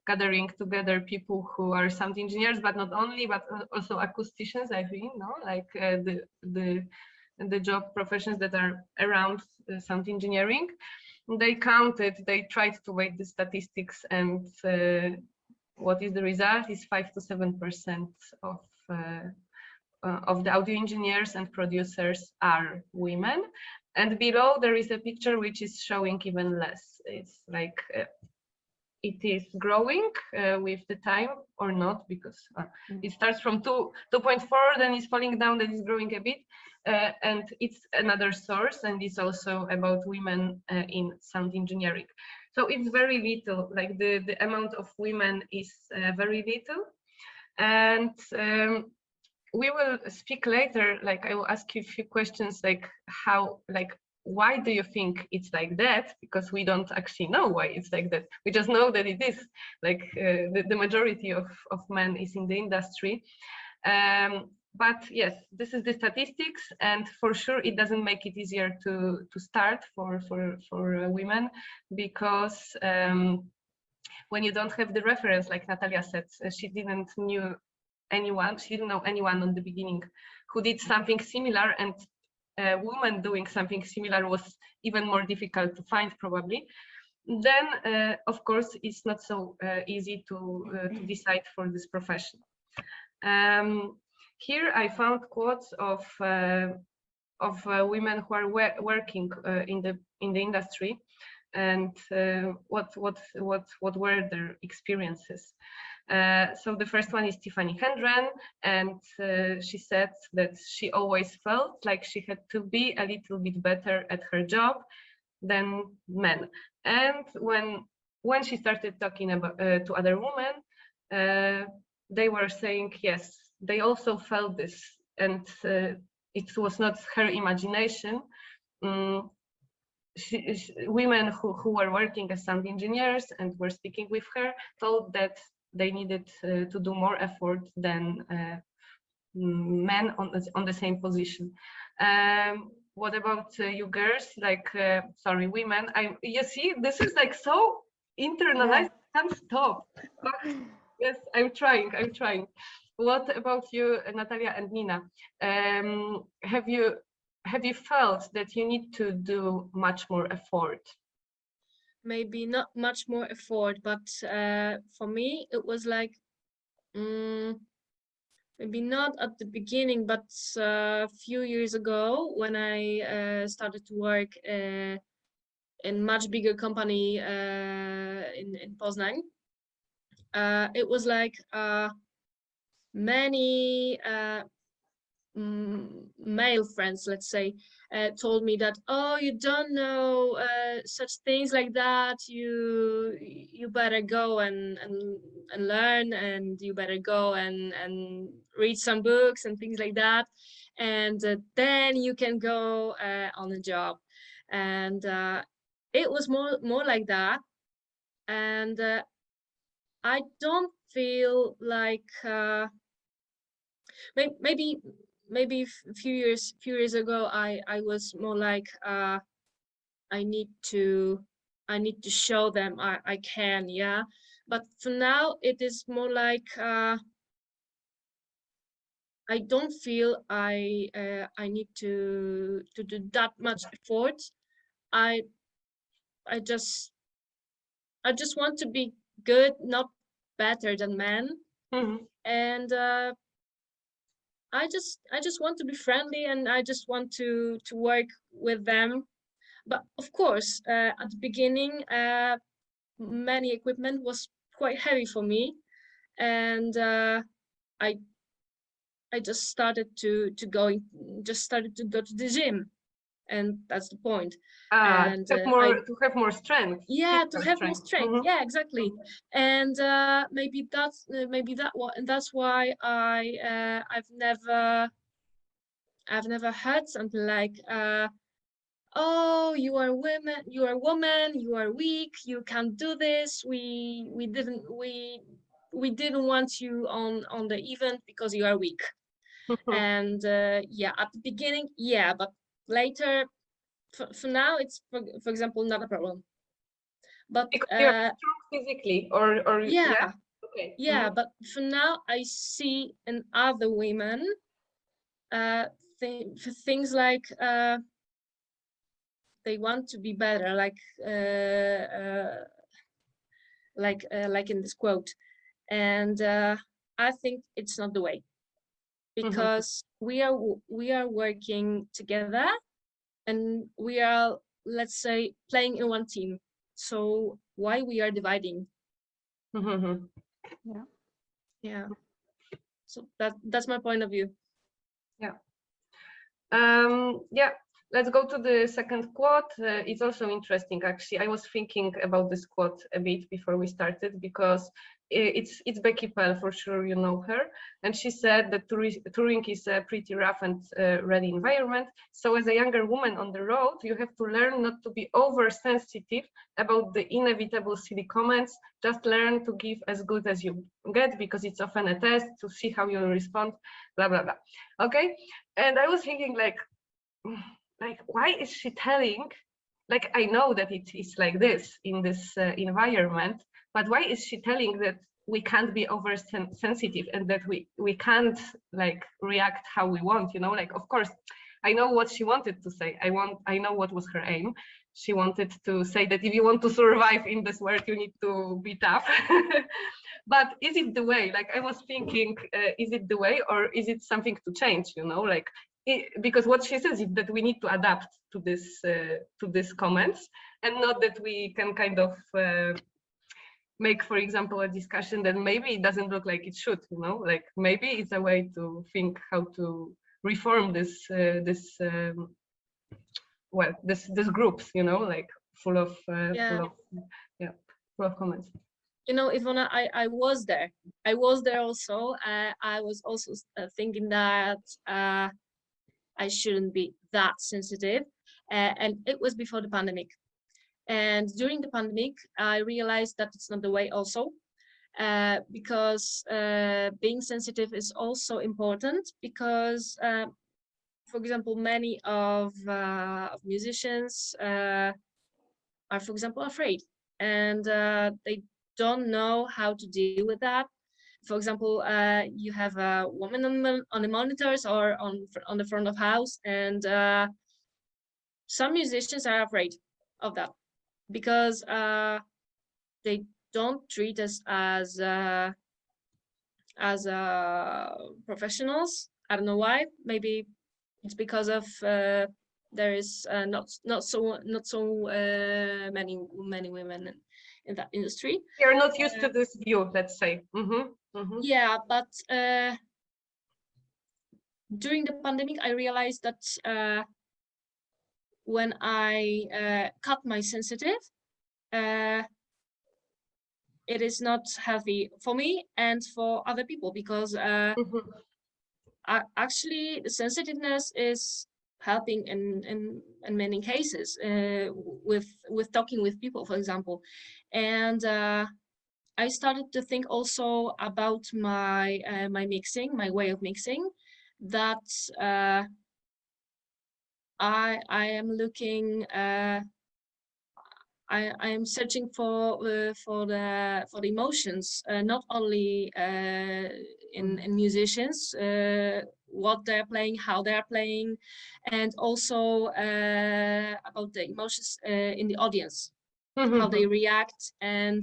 gathering together people who are sound engineers, but not only, but also acousticians, I think, no, like the job professions that are around sound engineering. They counted, they tried to weigh the statistics, and what is the result is 5 to 7% of the audio engineers and producers are women. And below there is a picture which is showing even less. It's like it is growing with the time or not, because it starts from 2.4, then it's falling down, then it's growing a bit. And it's another source, and it's also about women in sound engineering. So it's very little, like the amount of women is very little. And we will speak later, like I will ask you a few questions, like how, like, why do you think it's like that? Because we don't actually know why it's like that. We just know that it is, like the majority of men is in the industry. But yes, this is the statistics, and for sure it doesn't make it easier to start for women, because when you don't have the reference, like Natalia said, she didn't know anyone on the beginning who did something similar, and a woman doing something similar was even more difficult to find probably. Then of course it's not so easy to decide for this profession. Here I found quotes of women who are working in the industry, and what were their experiences. So the first one is Tiffany Hendren, and she said that she always felt like she had to be a little bit better at her job than men. And when she started talking about to other women, they were saying yes, they also felt this, and it was not her imagination. Women who were working as sound engineers and were speaking with her told that they needed to do more effort than men on the same position. What about you girls? Like, sorry, women. You see, this is like so internalized. I can't stop. But yes, I'm trying. What about you, Natalia and Nina? Have you felt that you need to do much more effort? Maybe not much more effort, but for me it was like maybe not at the beginning, but a few years ago when I started to work in much bigger company in Poznań. It was like many male friends, let's say, told me that, oh, you don't know such things like that, you better go and learn, and you better go and read some books and things like that, and then you can go on a job. And it was more like that, and I don't feel like maybe a few years ago I was more like I need to show them I can, yeah. But for now it is more like I don't feel I need to do that much effort. I just want to be good, not better than men. Mm-hmm. And I just want to be friendly, and I just want to work with them. But of course, at the beginning, many equipment was quite heavy for me, and I just started to go to the gym, and that's the point. And to have more strength. Yeah, to have more strength. Mm-hmm. Yeah, exactly. And maybe that's why I've never heard something like oh, you are women, you are woman, you are weak, you can't do this. We didn't want you on the event because you are weak. And yeah, at the beginning, yeah, but later for now, it's for example not a problem. But you're strong physically, or yeah. Okay. Yeah, but for now I see in other women things like they want to be better, like in this quote, and I think it's not the way, because we are working together, and we are, let's say, playing in one team. So why we are dividing? Yeah. So that's my point of view. Yeah. Yeah. Let's go to the second quote. It's also interesting, actually. I was thinking about this quote a bit before we started, because it's Becky Pell, for sure you know her, and she said that touring is a pretty rough and ready environment. So as a younger woman on the road, you have to learn not to be oversensitive about the inevitable silly comments. Just learn to give as good as you get, because it's often a test to see how you respond, blah, blah, blah. Okay. And I was thinking, like, why is she telling, like, I know that it is like this in this environment, but why is she telling that we can't be oversensitive and that we can't, like, react how we want, you know? Like, of course, I know what she wanted to say. I know what was her aim. She wanted to say that if you want to survive in this world, you need to be tough. But is it the way? Like, I was thinking, is it the way, or is it something to change, you know? Like, because what she says is that we need to adapt to this comments, and not that we can kind of make, for example, a discussion that maybe it doesn't look like it should, you know, like maybe it's a way to think how to reform this groups, you know, like full of comments. You know, Ivona, I was there. I was there also. I was also thinking that I shouldn't be that sensitive, and it was before the pandemic. And during the pandemic, I realized that it's not the way also, because being sensitive is also important, because, for example, many of musicians are, for example, afraid, and they don't know how to deal with that. For example, you have a woman on the monitors or on the front of house, and some musicians are afraid of that, because they don't treat us as professionals. I don't know why. Maybe it's because of there is not so many women in that industry. We are not used to this view, let's say. Yeah, but during the pandemic, I realized that when I cut my sensitive, it is not healthy for me and for other people, because actually the sensitiveness is helping in many cases, with talking with people, for example. And I started to think also about my my way of mixing, that I am looking, I am searching for the emotions, not only in musicians, what they're playing, how they're playing, and also about the emotions in the audience, how they react, and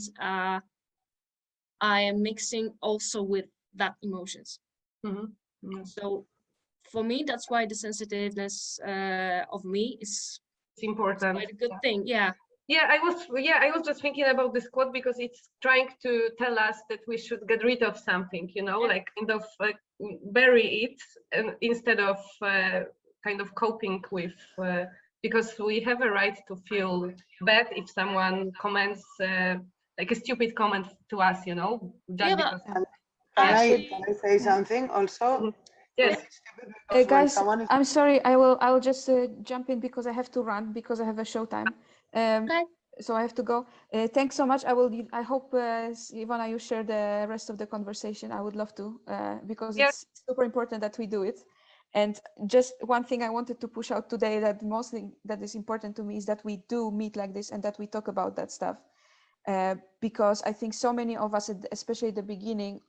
I am mixing also with that emotions. So for me, that's why the sensitiveness of me is important. Quite a good thing. Yeah. Yeah, I was just thinking about this quote, because it's trying to tell us that we should get rid of something, you know, like kind of bury it, and instead of kind of coping with, because we have a right to feel bad if someone comments like a stupid comment to us, you know. Yeah, but can I say something also? Yes. Guys, I'm sorry. I will just jump in, because I have to run, because I have a show time. Okay. So I have to go. Thanks so much. I hope, Ivona, you share the rest of the conversation. I would love to, because it's super important that we do it. And just one thing I wanted to push out today that mostly that is important to me is that we do meet like this and that we talk about that stuff. Because I think so many of us, especially at the beginning,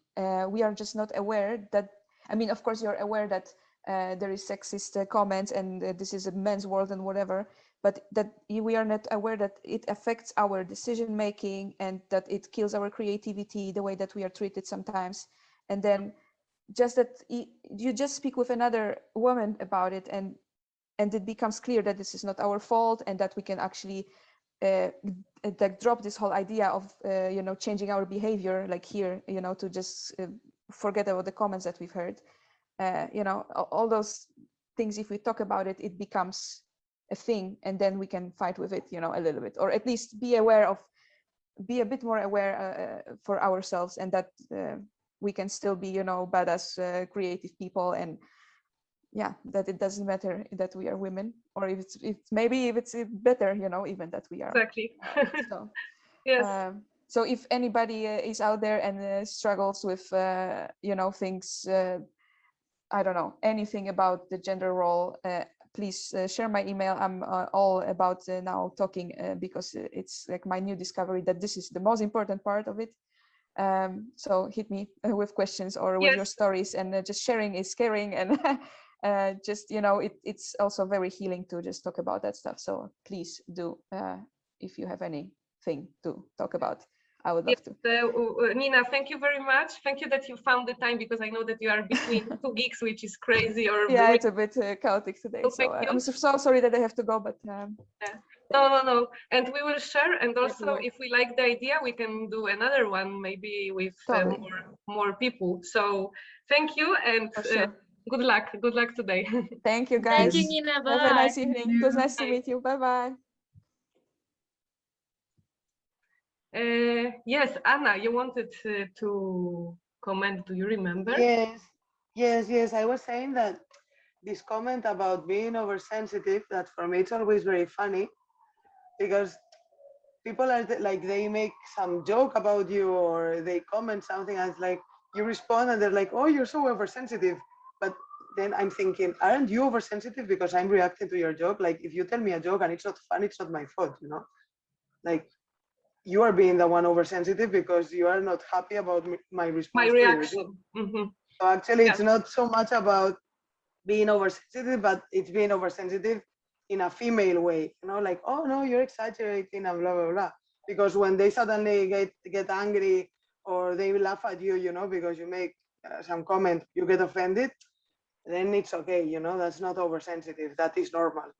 we are just not aware that, I mean, of course, you're aware that there is sexist comments and this is a men's world and whatever, but that we are not aware that it affects our decision making and that it kills our creativity, the way that we are treated sometimes. And then just that you just speak with another woman about it and it becomes clear that this is not our fault and that we can actually like drop this whole idea of you know, changing our behavior, like here, you know, to just forget about the comments that we've heard. You know, all those things, if we talk about it, it becomes a thing, and then we can fight with it, you know, a little bit, or at least be aware of, be a bit more aware for ourselves, and that we can still be, you know, badass creative people, and yeah, that it doesn't matter that we are women, or if it's maybe if it's better, you know, even that we are. Exactly. So, Yes. So if anybody is out there and struggles with, you know, things, I don't know, anything about the gender role, please share my email. I'm all about now talking because it's like my new discovery that this is the most important part of it. So hit me with questions or with your stories, and just sharing is caring, and just, you know, it's also very healing to just talk about that stuff. So please do, if you have anything to talk about. I would love to. Nina, thank you very much. Thank you that you found the time, because I know that you are between two gigs, which is crazy. Or yeah, it's a bit chaotic today. So I'm so sorry that I have to go, but yeah. No. And we will share. And also, if we like the idea, we can do another one, maybe with more people. So thank you, and good luck. Good luck today. Thank you, guys. Thank you, Nina. Bye. Have a nice evening. It was nice to meet you. Bye-bye. Yes, Anna, you wanted to comment. Do you remember? Yes. I was saying that this comment about being oversensitive, that for me it's always very funny, because people are like, they make some joke about you or they comment something and it's like you respond and they're like, oh, you're so oversensitive. But then I'm thinking, aren't you oversensitive because I'm reacting to your joke? Like, if you tell me a joke and it's not fun, it's not my fault, you know? Like, you are being the one oversensitive because you are not happy about my response. My reaction. Mm-hmm. So actually, it's not so much about being oversensitive, but it's being oversensitive in a female way, you know, like, oh no, you're exaggerating and blah, blah, blah. Because when they suddenly get angry or they laugh at you, you know, because you make some comment, you get offended, then it's okay, you know, that's not oversensitive, that is normal.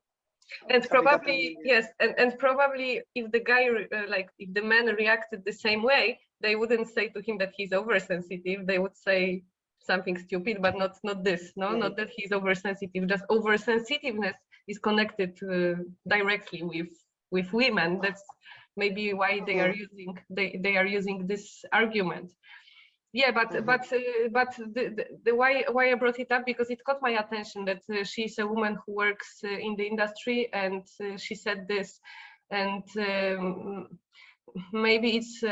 And probably, yes, and probably if the guy, like if the man reacted the same way, they wouldn't say to him that he's oversensitive. They would say something stupid, but not this, no, not that he's oversensitive. Just oversensitiveness is connected directly with women. That's maybe why they are using they are using this argument. Yeah, but the why I brought it up, because it caught my attention that she's a woman who works in the industry, and she said this, and maybe it's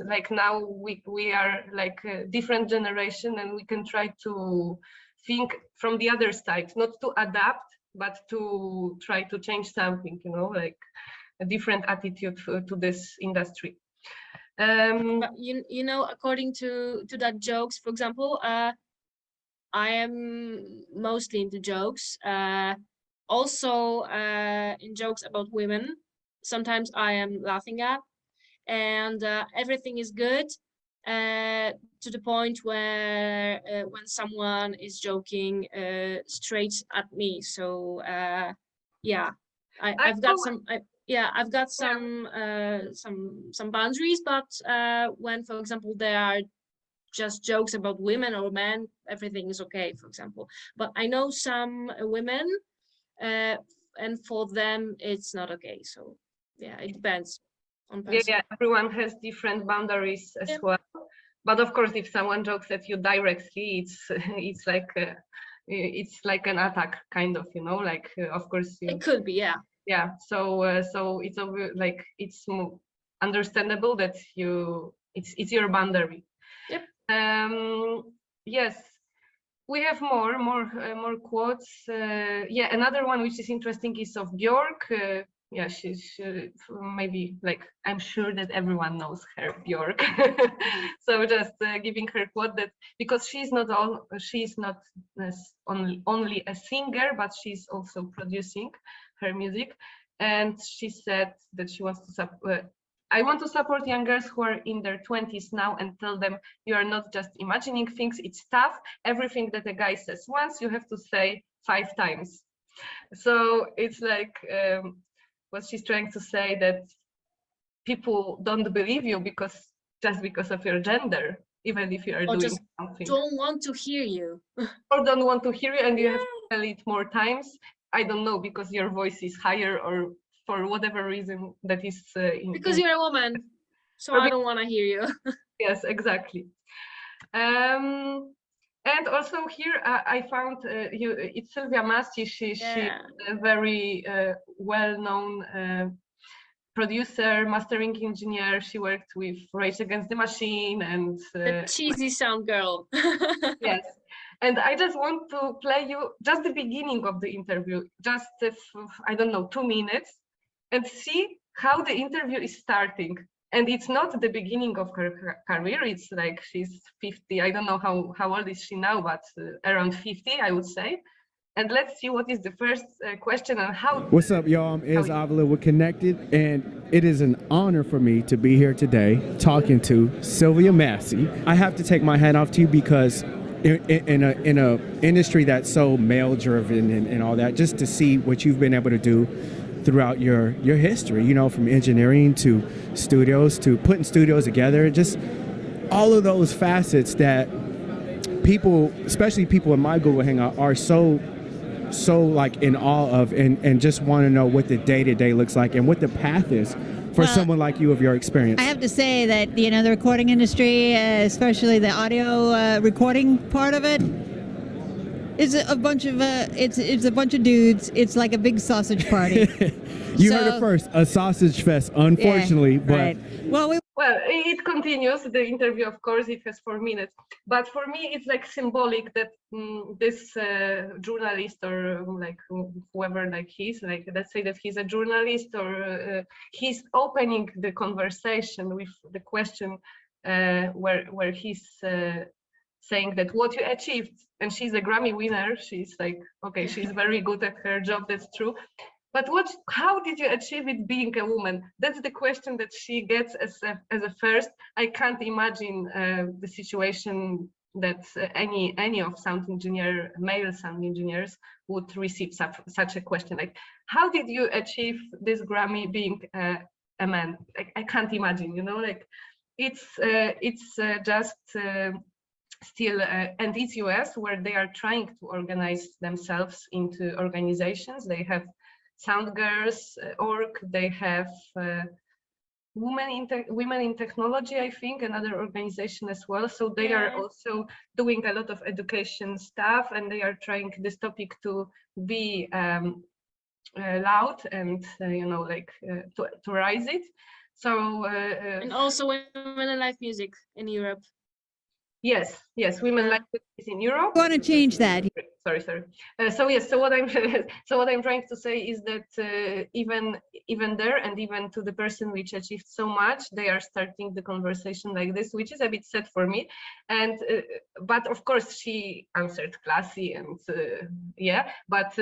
like now we are like a different generation, and we can try to think from the other side, not to adapt, but to try to change something, you know, like a different attitude to this industry. But you know, according to that jokes, for example, I am mostly into jokes. Also in jokes about women, sometimes I am laughing at, and everything is good to the point where when someone is joking straight at me. So yeah, I've got some. I've got some boundaries, but when, for example, there are just jokes about women or men, everything is okay, for example. But I know some women, and for them it's not okay. So yeah, it depends on person. Yeah, everyone has different boundaries as well. But of course, if someone jokes at you directly, it's like an attack, kind of, you know, like of course it could be, yeah. Yeah, so it's like it's understandable that it's your boundary. Yep. Yes. we have more quotes. Yeah, another one which is interesting is of Björk. Yeah, she's maybe like, I'm sure that everyone knows her, Björk. So just giving her quote that because she's not only a singer, but she's also producing her music. And she said that she wants to I want to support young girls who are in their 20s now and tell them you are not just imagining things, it's tough. Everything that a guy says once, you have to say 5 times. So it's like what she's trying to say, that people don't believe you just because of your gender, even if you are doing just something. Don't want to hear you. Or don't want to hear you, and you have to tell it more times. I don't know, because your voice is higher, or for whatever reason that is because you're a woman, so I don't want to hear you. Yes, exactly. And also here I found it's Sylvia Masti. She's a very well-known producer, mastering engineer. She worked with Rage Against the Machine and the cheesy sound girl. Yes. And I just want to play you just the beginning of the interview, just I don't know, 2 minutes, and see how the interview is starting. And it's not the beginning of her career. It's like she's 50. I don't know how old is she now, but around 50, I would say. And let's see what is the first question and how. What's up, y'all? I'm Ez Avila with Connected, and it is an honor for me to be here today talking to Sylvia Masti. I have to take my hat off to you because in a industry that's so male-driven and all that, just to see what you've been able to do throughout your history, you know, from engineering to studios to putting studios together, just all of those facets that people, especially people in my Google Hangout, are so like in awe of, and just want to know what the day-to-day looks like and what the path is for someone like you of your experience. I have to say that, you know, the recording industry, especially the audio recording part of it, is a bunch of it's a bunch of dudes. It's like a big sausage party. You heard it first, a sausage fest, unfortunately. Yeah, but right. Well, it continues the interview. Of course, it has 4 minutes, but for me, it's like symbolic that this journalist, or like whoever, like let's say that he's a journalist, or he's opening the conversation with the question where he's saying that what you achieved, and she's a Grammy winner. She's like, okay, she's very good at her job. That's true. But how did you achieve it being a woman? That's the question that she gets as a first. I can't imagine the situation that any of male sound engineers would receive such a question. Like, how did you achieve this Grammy being a man? Like, I can't imagine, you know, like it's just still, and it's US, where they are trying to organize themselves into organizations. They have Sound Girls org, they have Women in Technology, I think, another organization as well. So they are also doing a lot of education stuff, and they are trying this topic to be loud and you know, like to raise it. So and also women in live music in Europe. Yes, women like this in Europe. I want to change that. Sorry. So yes, so what I'm trying to say is that even there, and even to the person which achieved so much, they are starting the conversation like this, which is a bit sad for me. And but of course she answered classy, and but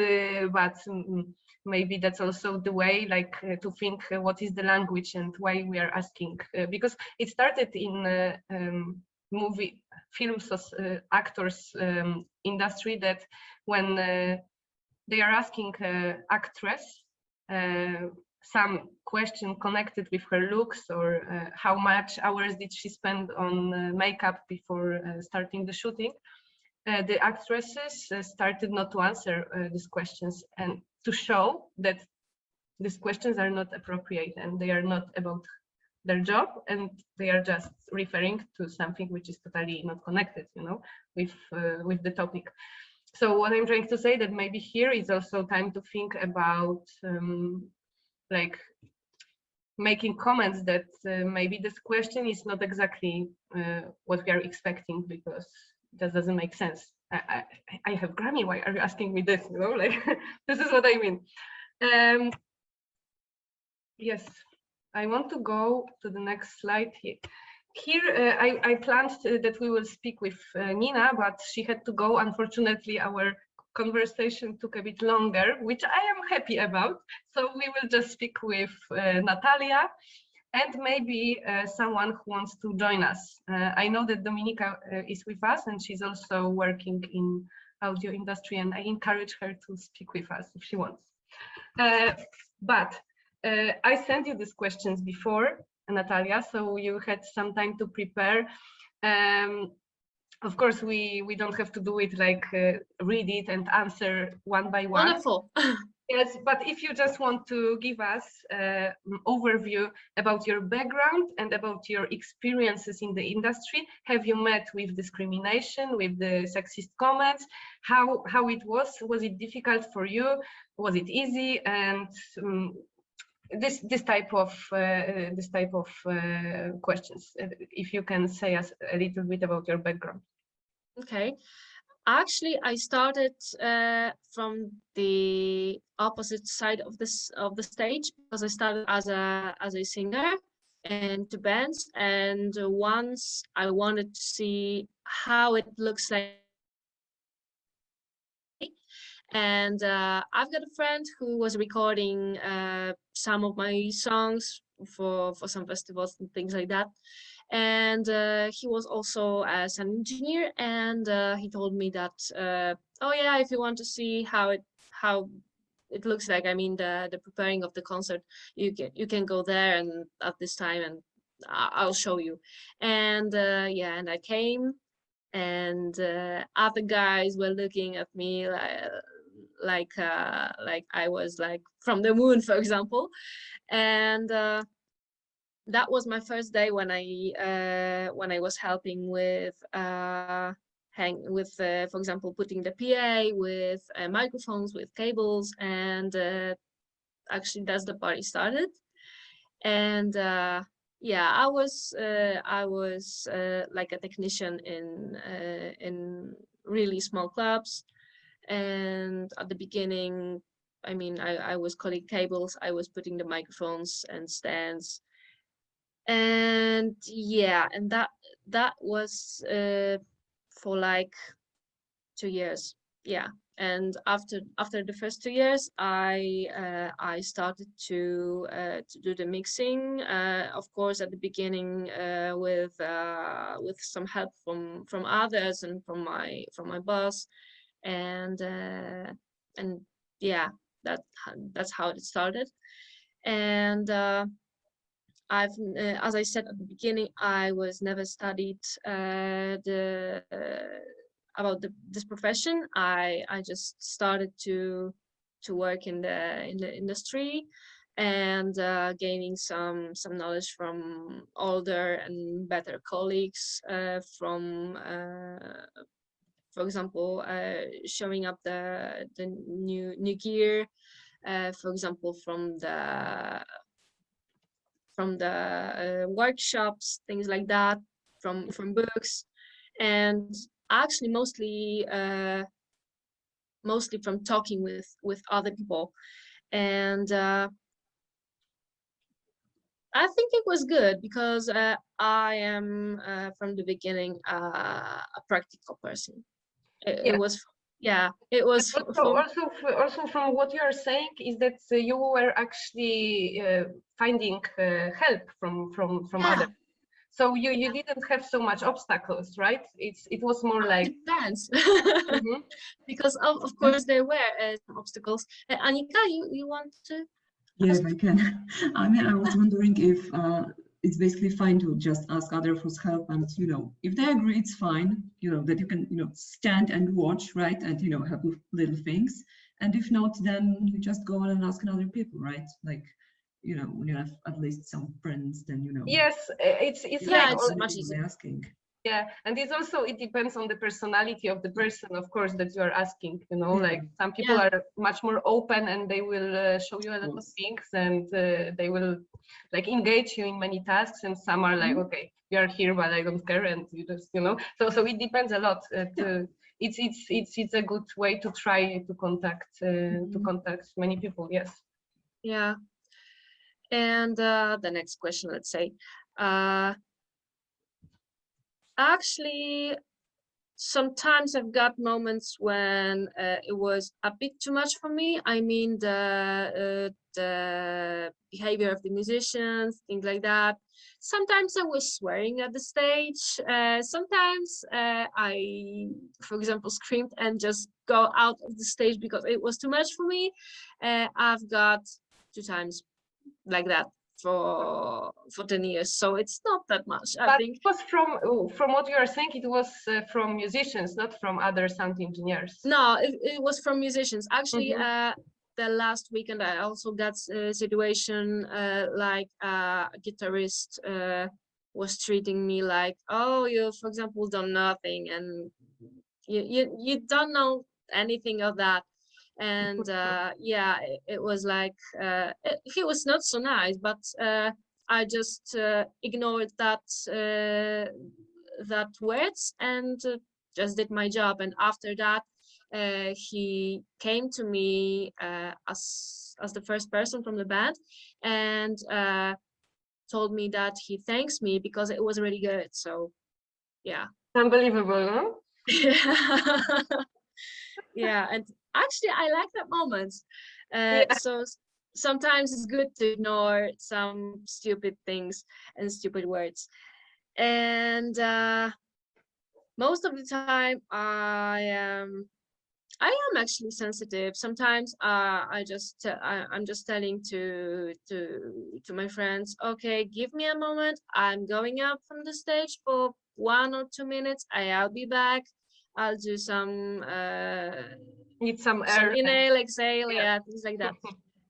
maybe that's also the way, like to think what is the language and why we are asking, because it started in films, actors industry, that when they are asking actress some question connected with her looks, or how much hours did she spend on makeup before starting the shooting, the actresses started not to answer these questions, and to show that these questions are not appropriate and they are not about their job, and they are just referring to something which is totally not connected, you know, with the topic. So what I'm trying to say, that maybe here is also time to think about like making comments that maybe this question is not exactly what we are expecting, because that doesn't make sense. I have Grammy, why are you asking me this? You know, like, this is what I mean. Yes, I want to go to the next slide here. Here, I planned that we will speak with Nina, but she had to go. Unfortunately, our conversation took a bit longer, which I am happy about. So we will just speak with Natalia and maybe someone who wants to join us. I know that Dominika is with us, and she's also working in audio industry, and I encourage her to speak with us if she wants. But I sent you these questions before, Natalia, so you had some time to prepare. Of course, we don't have to do it like read it and answer one by one. Wonderful. Yes, but if you just want to give us an overview about your background and about your experiences in the industry, have you met with discrimination, with the sexist comments? How it was? Was it difficult for you? Was it easy? And this type of questions. If you can say us a little bit about your background. Okay. Actually, I started from the opposite side of the stage, because I started as a singer and to bands, and once I wanted to see how it looks like. And I've got a friend who was recording some of my songs for some festivals and things like that. And he was also a sound engineer, and he told me that, oh yeah, if you want to see how it looks like, I mean the preparing of the concert, you can go there and at this time, and I'll show you. And yeah, and I came, and other guys were looking at me like I was like from the moon, for example. And that was my first day when I was helping with for example, putting the PA with microphones, with cables, and actually that's the party started. And yeah, I was like a technician in really small clubs. And at the beginning, I mean, I was cutting cables, I was putting the microphones and stands. And yeah, and that was for like 2 years. Yeah. And after the first 2 years, I started to do the mixing. Of course, at the beginning, with some help from others and from my boss, and yeah, that's how it started. And as I said at the beginning, I was never studied about this profession. I just started to work in the industry, and gaining some knowledge from older and better colleagues, from for example, showing up the new gear, for example, from the workshops, things like that, from books, and actually mostly from talking with other people. And I think it was good, because I am from the beginning a practical person. It was, yeah, it was. Also from what you are saying is that you were actually finding help from others. So you didn't have so much obstacles, right? It was more like depends. Mm-hmm. Because of course there were some obstacles. Annika, you want to? Yes, I can. I mean, I was wondering if it's basically fine to just ask others for help, and if they agree, it's fine. That you can stand and watch, right, and help with little things. And if not, then you just go on and ask other people, right? Like, when you have at least some friends, then Yes, it's yeah, it's much easier asking. Yeah, and it depends on the personality of the person, of course, that you are asking. Like some people are much more open, and they will show you a lot of things, and they will like engage you in many tasks. And some are like, okay, you are here, but I don't care, and you just So it depends a lot. it's a good way to try to contact many people. Yes. Yeah. And the next question, let's say, actually, sometimes I've got moments when it was a bit too much for me. I mean, the behavior of the musicians, things like that. Sometimes I was swearing at the stage. Sometimes I, for example, screamed and just go out of the stage because it was too much for me. I've got 2 times like that for 10 years, so it's not that much. I think it was from what you are saying, it was from musicians, not from other sound engineers. No, it was from musicians. Actually, the last weekend I also got a situation like a guitarist was treating me like, oh, you, for example, done nothing, and you don't know anything of that. And yeah, it was like he was not so nice, but I just ignored that words and just did my job. And after that, he came to me as the first person from the band and told me that he thanks me because it was really good. So yeah. Unbelievable, huh? Yeah, and actually I like that moment. So sometimes it's good to ignore some stupid things and stupid words. And most of the time I am actually sensitive. Sometimes I'm just telling to my friends, okay, give me a moment, I'm going up from the stage for 1 or 2 minutes, I'll be back. I'll do some need some air, inhale, exhale, yeah, things like that.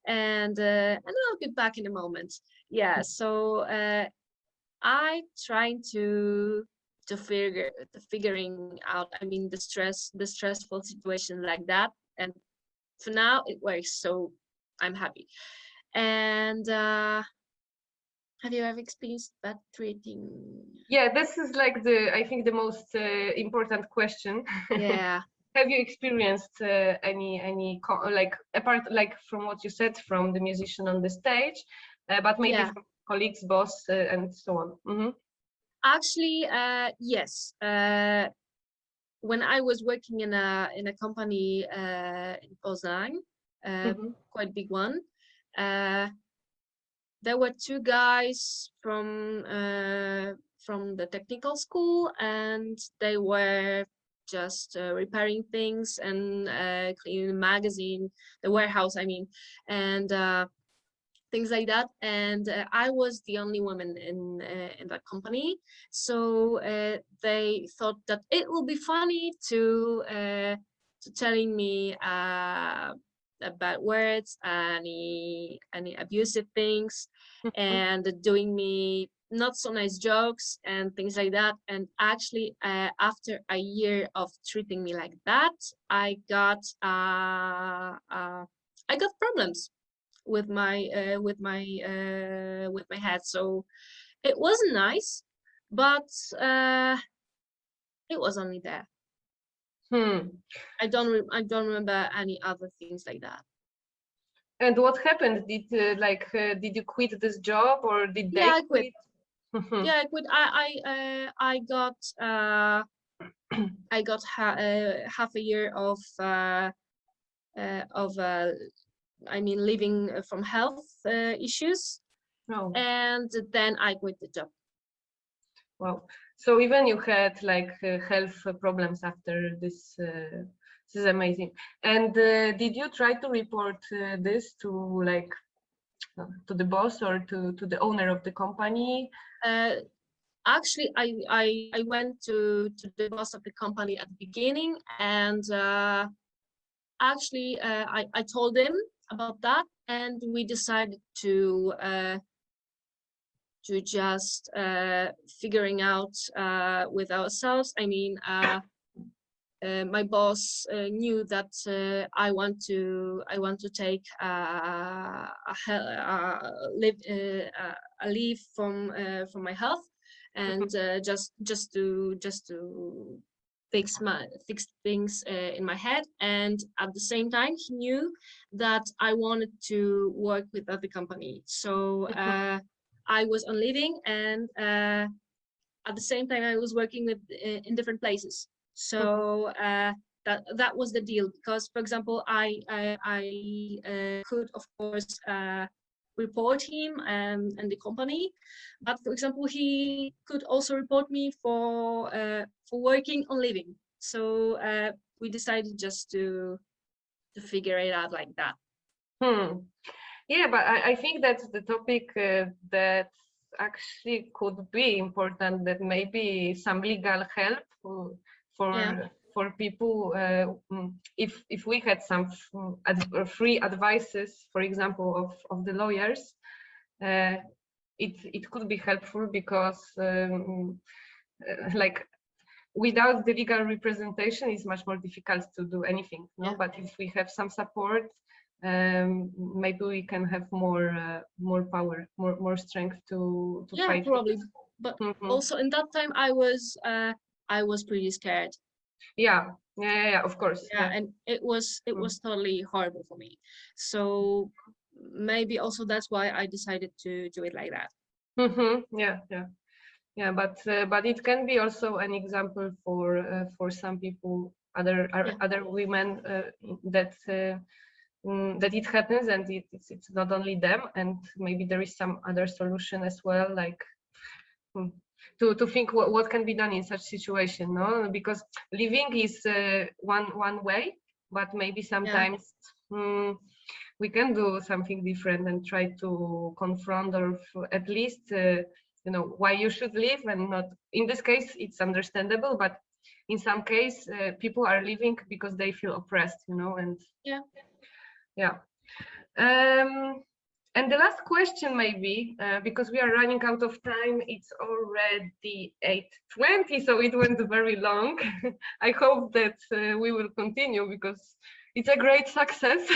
And I'll be back in a moment. Yeah, so I trying to figuring out, I mean, the stressful situation like that, and for now it works, so I'm happy. And have you ever experienced bad treating? Yeah, this is like I think the most important question. Yeah. Have you experienced any like, apart like from what you said from the musician on the stage, but maybe from colleagues, boss, and so on? Actually, yes. When I was working in a company in Poznań, quite big one, there were 2 guys from the technical school, and they were just repairing things and cleaning the magazine, the warehouse, I mean, and things like that. And I was the only woman in that company, so they thought that it will be funny to telling me bad words, any abusive things, and doing me not so nice jokes and things like that. And actually, after a year of treating me like that, I got problems with my head. So it wasn't nice, but it was only there. I don't remember any other things like that. And what happened? Did did you quit this job, or did they quit? Yeah, I quit. I got half a year of I mean, living from health issues. Oh. And then I quit the job. Wow. So even you had like health problems after this. This is amazing. And did you try to report this to to the boss or to the owner of the company? Actually, I went to the boss of the company at the beginning, and actually I told him about that, and we decided to just figuring out with ourselves. I mean, my boss knew that I want to take a leave from my health, and just to fix things in my head, and at the same time he knew that I wanted to work with other company. So I was on leaving, and at the same time I was working with in different places. So that was the deal, because for example I could of course report him and the company, but for example he could also report me for working on living. So we decided just to figure it out like that. Yeah, but I think that's the topic that actually could be important, that maybe some legal help for people, if we had some free advices, for example, of the lawyers, it could be helpful, because like without the legal representation it's much more difficult to do anything, no? But if we have some support, maybe we can have more power, more strength to fight. Probably. But also in that time I was pretty scared. Yeah, of course. And it was totally horrible for me. So maybe also that's why I decided to do it like that. Yeah, but it can be also an example for some people, other women, that it happens, and it's not only them, and maybe there is some other solution as well, like to think what can be done in such situation, no? Because living is one way, but maybe sometimes we can do something different and try to confront, or at least why you should live, and not, in this case it's understandable, but in some case people are living because they feel oppressed, and and the last question, maybe, because we are running out of time, it's already 8:20, so it went very long. I hope that we will continue, because it's a great success.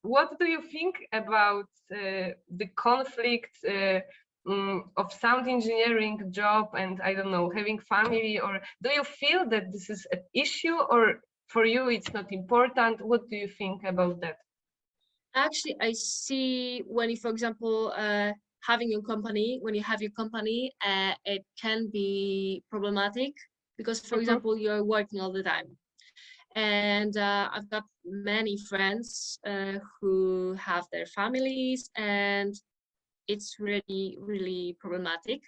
What do you think about the conflict of sound engineering job and, I don't know, having family? Or do you feel that this is an issue, or for you it's not important? What do you think about that? Actually, I see when you, for example, having your company, when you have your company, it can be problematic, because, for example, you're working all the time. And I've got many friends who have their families, and it's really, really problematic.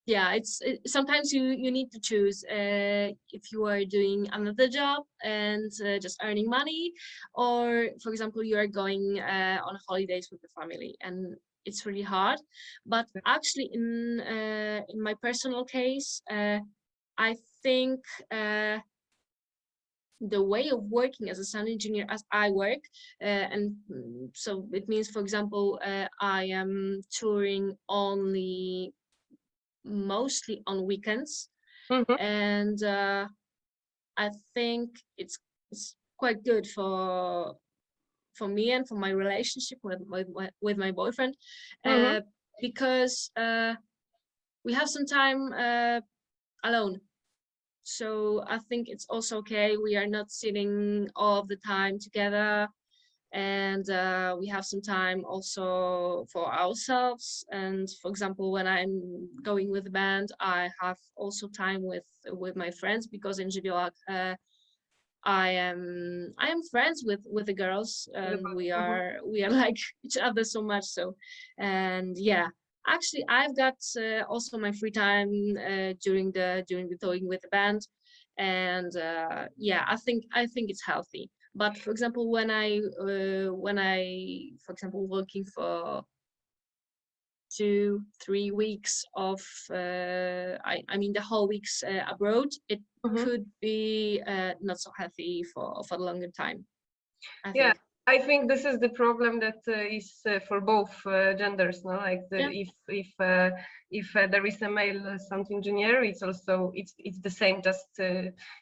Yeah, sometimes you need to choose if you are doing another job and just earning money, or for example you are going on holidays with the family, and it's really hard. But actually in my personal case, I think the way of working as a sound engineer as I work, and so it means, for example, I am touring mostly on weekends, and I think it's quite good for me and for my relationship with my boyfriend, because we have some time alone. So I think it's also okay. We are not sitting all the time together, and we have some time also for ourselves. And for example, when I'm going with the band, I have also time with my friends, because in Żywiałach I am friends with the girls, and we are like each other so much. So, and yeah, actually I've got also my free time during the touring with the band, and yeah, I think it's healthy. But for example, when I for example working for 2-3 weeks of I mean the whole weeks abroad, it could be not so healthy for a longer time, I think. I think this is the problem that is for both genders, no? Like if there is a male sound engineer, it's also it's the same. Just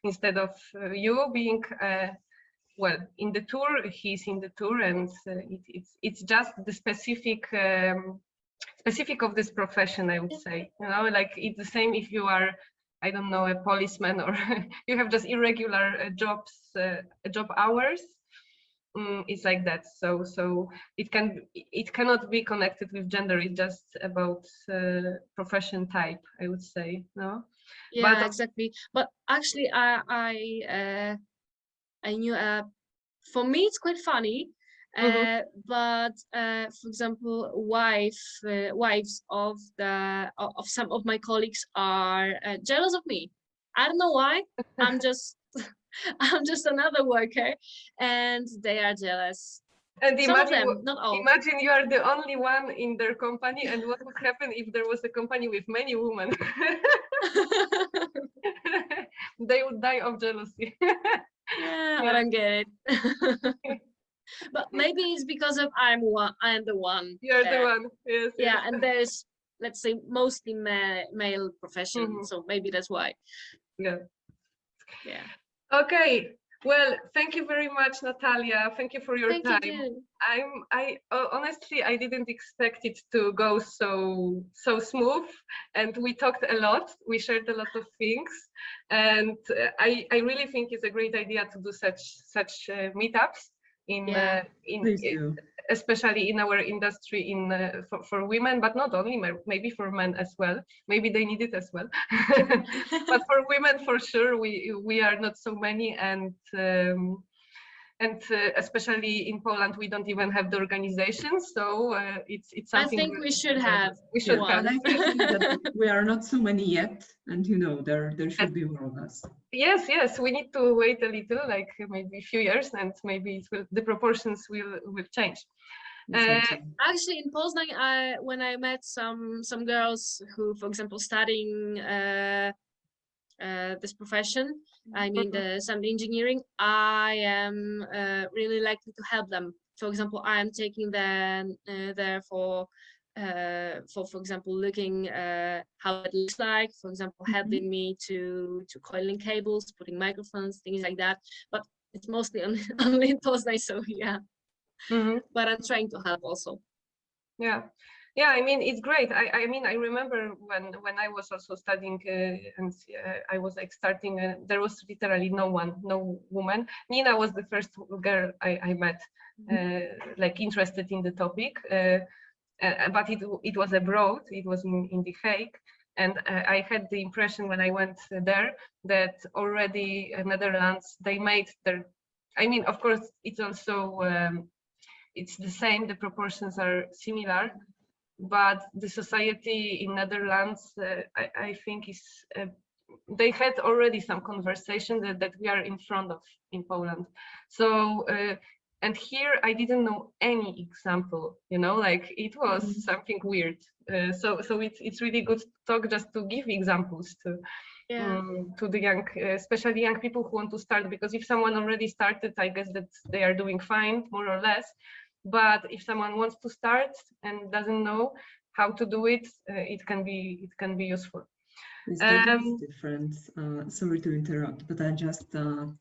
instead of you being well in the tour, he's in the tour, and it's just the specific specific of this profession, I would say. You know, like it's the same if you are, I don't know, a policeman, or you have just irregular job hours. It's like that. So it cannot be connected with gender. It's just about profession type, I would say. No. Yeah, but, exactly. But actually, I knew. For me, it's quite funny. But for example, wives of some of my colleagues are jealous of me. I don't know why. I'm just another worker, and they are jealous. And Some imagine, of them, not all. Imagine you are the only one in their company, and what would happen if there was a company with many women? They would die of jealousy. Yeah, I don't get it. But maybe it's because of I'm the one. You're there. the one. Yes. Yeah, yes. and there's, let's say, mostly male profession, so maybe that's why. Yeah. Yeah. Okay. Well, thank you very much, Natalia. Thank you for your time. You. Honestly, I didn't expect it to go so smooth, and we talked a lot. We shared a lot of things, and I really think it's a great idea to do such meetups especially in our industry for women, but not only, maybe for men as well. Maybe they need it as well. But for women, for sure, we are not so many, and especially in Poland, we don't even have the organization. So it's something. I think we should have. We should have. And I think that we are not so many yet, and you know there should be more of us. Yes, we need to wait a little, like maybe a few years, and maybe the proportions will change. Actually, in Poznan, when I met some girls who, for example, studying this profession, I mean the sound engineering, I am really likely to help them. For example, I am taking them there for example, looking how it looks like, for example, helping me to coiling cables, putting microphones, things like that. But it's mostly only in Poznan, so yeah. But I'm trying to help also. Yeah, I mean, it's great. I mean, I remember when I was also studying and I was like starting, there was literally no woman. Nina was the first girl I met, like interested in the topic, but it was abroad, it was in The Hague. And I had the impression when I went there that already Netherlands, they made their, I mean, of course, it's also, it's the same, the proportions are similar, but the society in Netherlands, I think is, they had already some conversation that we are in front of in Poland. So, and here I didn't know any example, you know, like it was something weird. So it's really good to talk, just to give examples to the young, especially young people who want to start, because if someone already started, I guess that they are doing fine, more or less. But if someone wants to start and doesn't know how to do it, it can be useful. It's different. Sorry to interrupt, but I just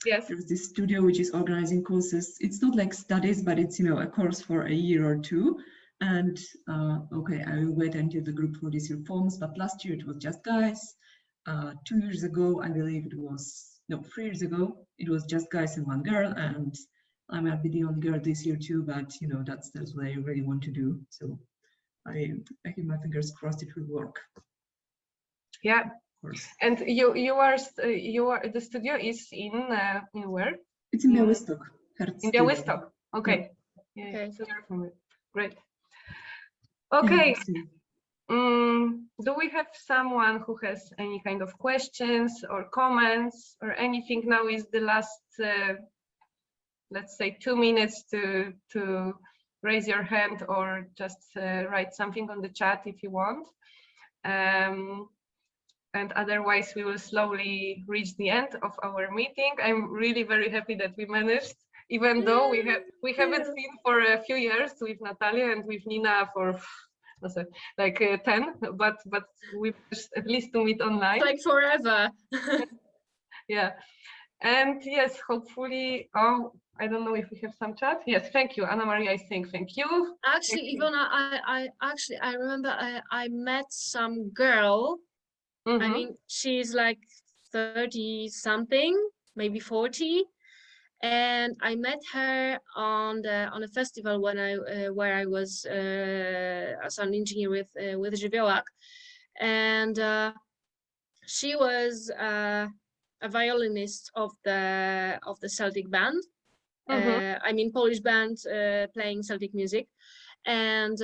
yes. There's this studio which is organizing courses. It's not like studies, but it's, you know, a course for a year or two. And okay, I will wait until the group releases your forms. But last year it was just guys. 2 years ago, I believe it was 3 years ago, it was just guys and one girl. And I might be the only girl this year too, but you know, that's what I really want to do. So I keep my fingers crossed it will work. Yeah, of course. And you are the studio is in where? It's in Białystok. In Białystok. Okay. Yeah. Okay. So you're from it. Great. Okay. Do we have someone who has any kind of questions or comments or anything? Now is the last, let's say, 2 minutes to raise your hand or just write something on the chat if you want. And otherwise we will slowly reach the end of our meeting. I'm really very happy that we managed, even though we haven't seen for a few years with Natalia and with Nina for like 10, but we managed at least to meet online. Like forever. Yeah. And yes, hopefully, oh, I don't know if we have some chat. Yes, thank you, Anna Maria. I think thank you. Actually, Ivona, I remember I met some girl. I mean, she's like 30 something, maybe 40, and I met her on a festival when where I was a sound engineer with Żywiołak, and she was a violinist of the Celtic band. I mean, Polish band playing Celtic music, and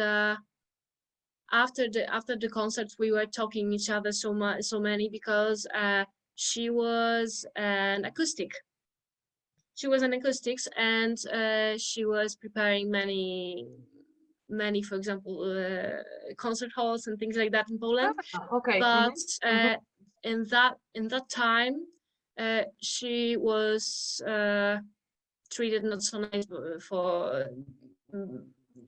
after the concert, we were talking each other so many because she was an acoustic. She was an acoustics, and she was preparing many, for example, concert halls and things like that in Poland. Okay. But in that time, she was treated not so nice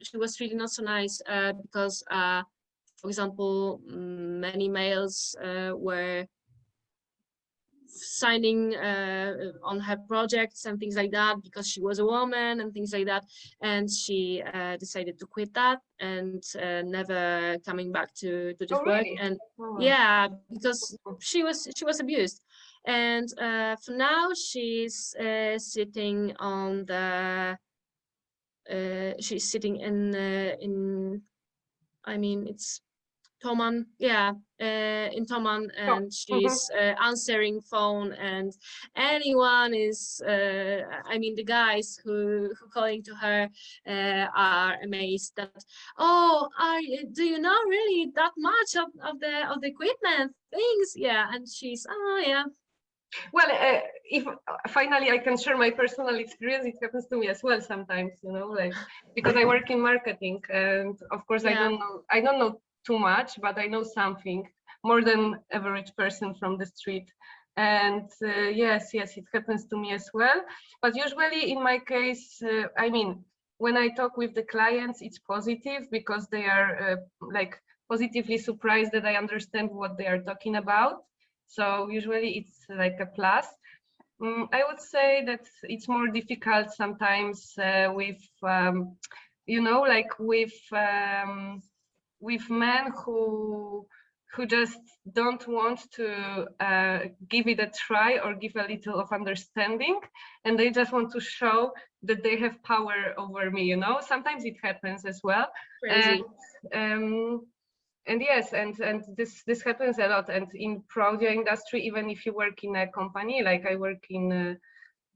she was treated not so nice because, for example, many males were signing on her projects and things like that because she was a woman and things like that, and she decided to quit that and never coming back to this work. Really? And yeah, because she was abused. And for now she's sitting on the she's sitting in I mean, it's Toman, yeah, in Toman, and she's answering phone, and anyone is, I mean, the guys who calling to her are amazed that, oh, do you know really that much of the equipment things? Yeah, and she's, oh yeah. Well, if finally I can share my personal experience, it happens to me as well sometimes, you know, like because I work in marketing, and of course I don't know too much, but I know something more than average person from the street. And yes, it happens to me as well. But usually in my case, I mean, when I talk with the clients, it's positive because they are like positively surprised that I understand what they are talking about. So usually it's like a plus. I would say that it's more difficult sometimes with, you know, like with men who just don't want to give it a try or give a little of understanding, and they just want to show that they have power over me, you know. Sometimes it happens as well. Crazy. And yes, and this happens a lot. And in audio industry, even if you work in a company, like I work in a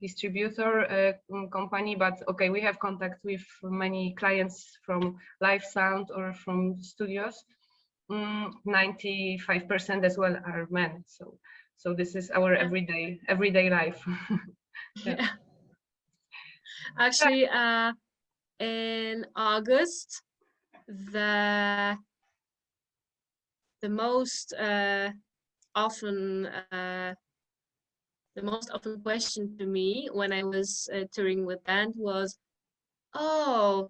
distributor company, but okay, we have contact with many clients from live sound or from studios. 95% as well are men. So this is our everyday life. Yeah. Actually, in August, the most often question to me when I was touring with band was, oh,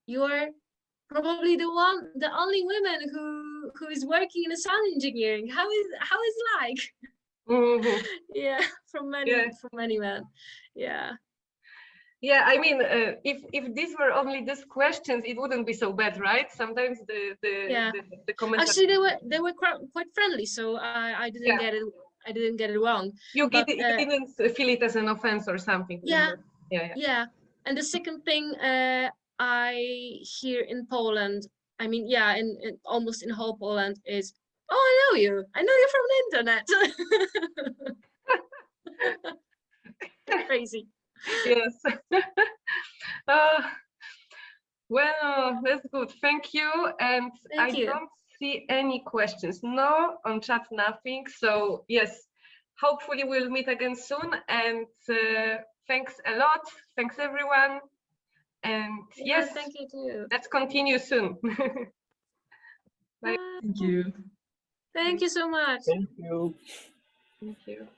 you are probably the only woman who is working in a sound engineering. How is it like? Yeah, from many men. Yeah, I mean, if these were only these questions, it wouldn't be so bad, right? Sometimes the comments. Actually, they were quite friendly, so I didn't get it. I didn't get it wrong. You didn't feel it as an offense or something. Yeah. And the second thing I hear in Poland, I mean, in almost in whole Poland is, oh, I know you from the internet. Crazy. Yes. Well, that's good. Thank you. And I don't see any questions. No, on chat, nothing. So yes, hopefully we'll meet again soon. And thanks a lot. Thanks everyone. And yes, thank you too. Let's continue soon. Bye. Thank you. Thank you so much. Thank you. Thank you.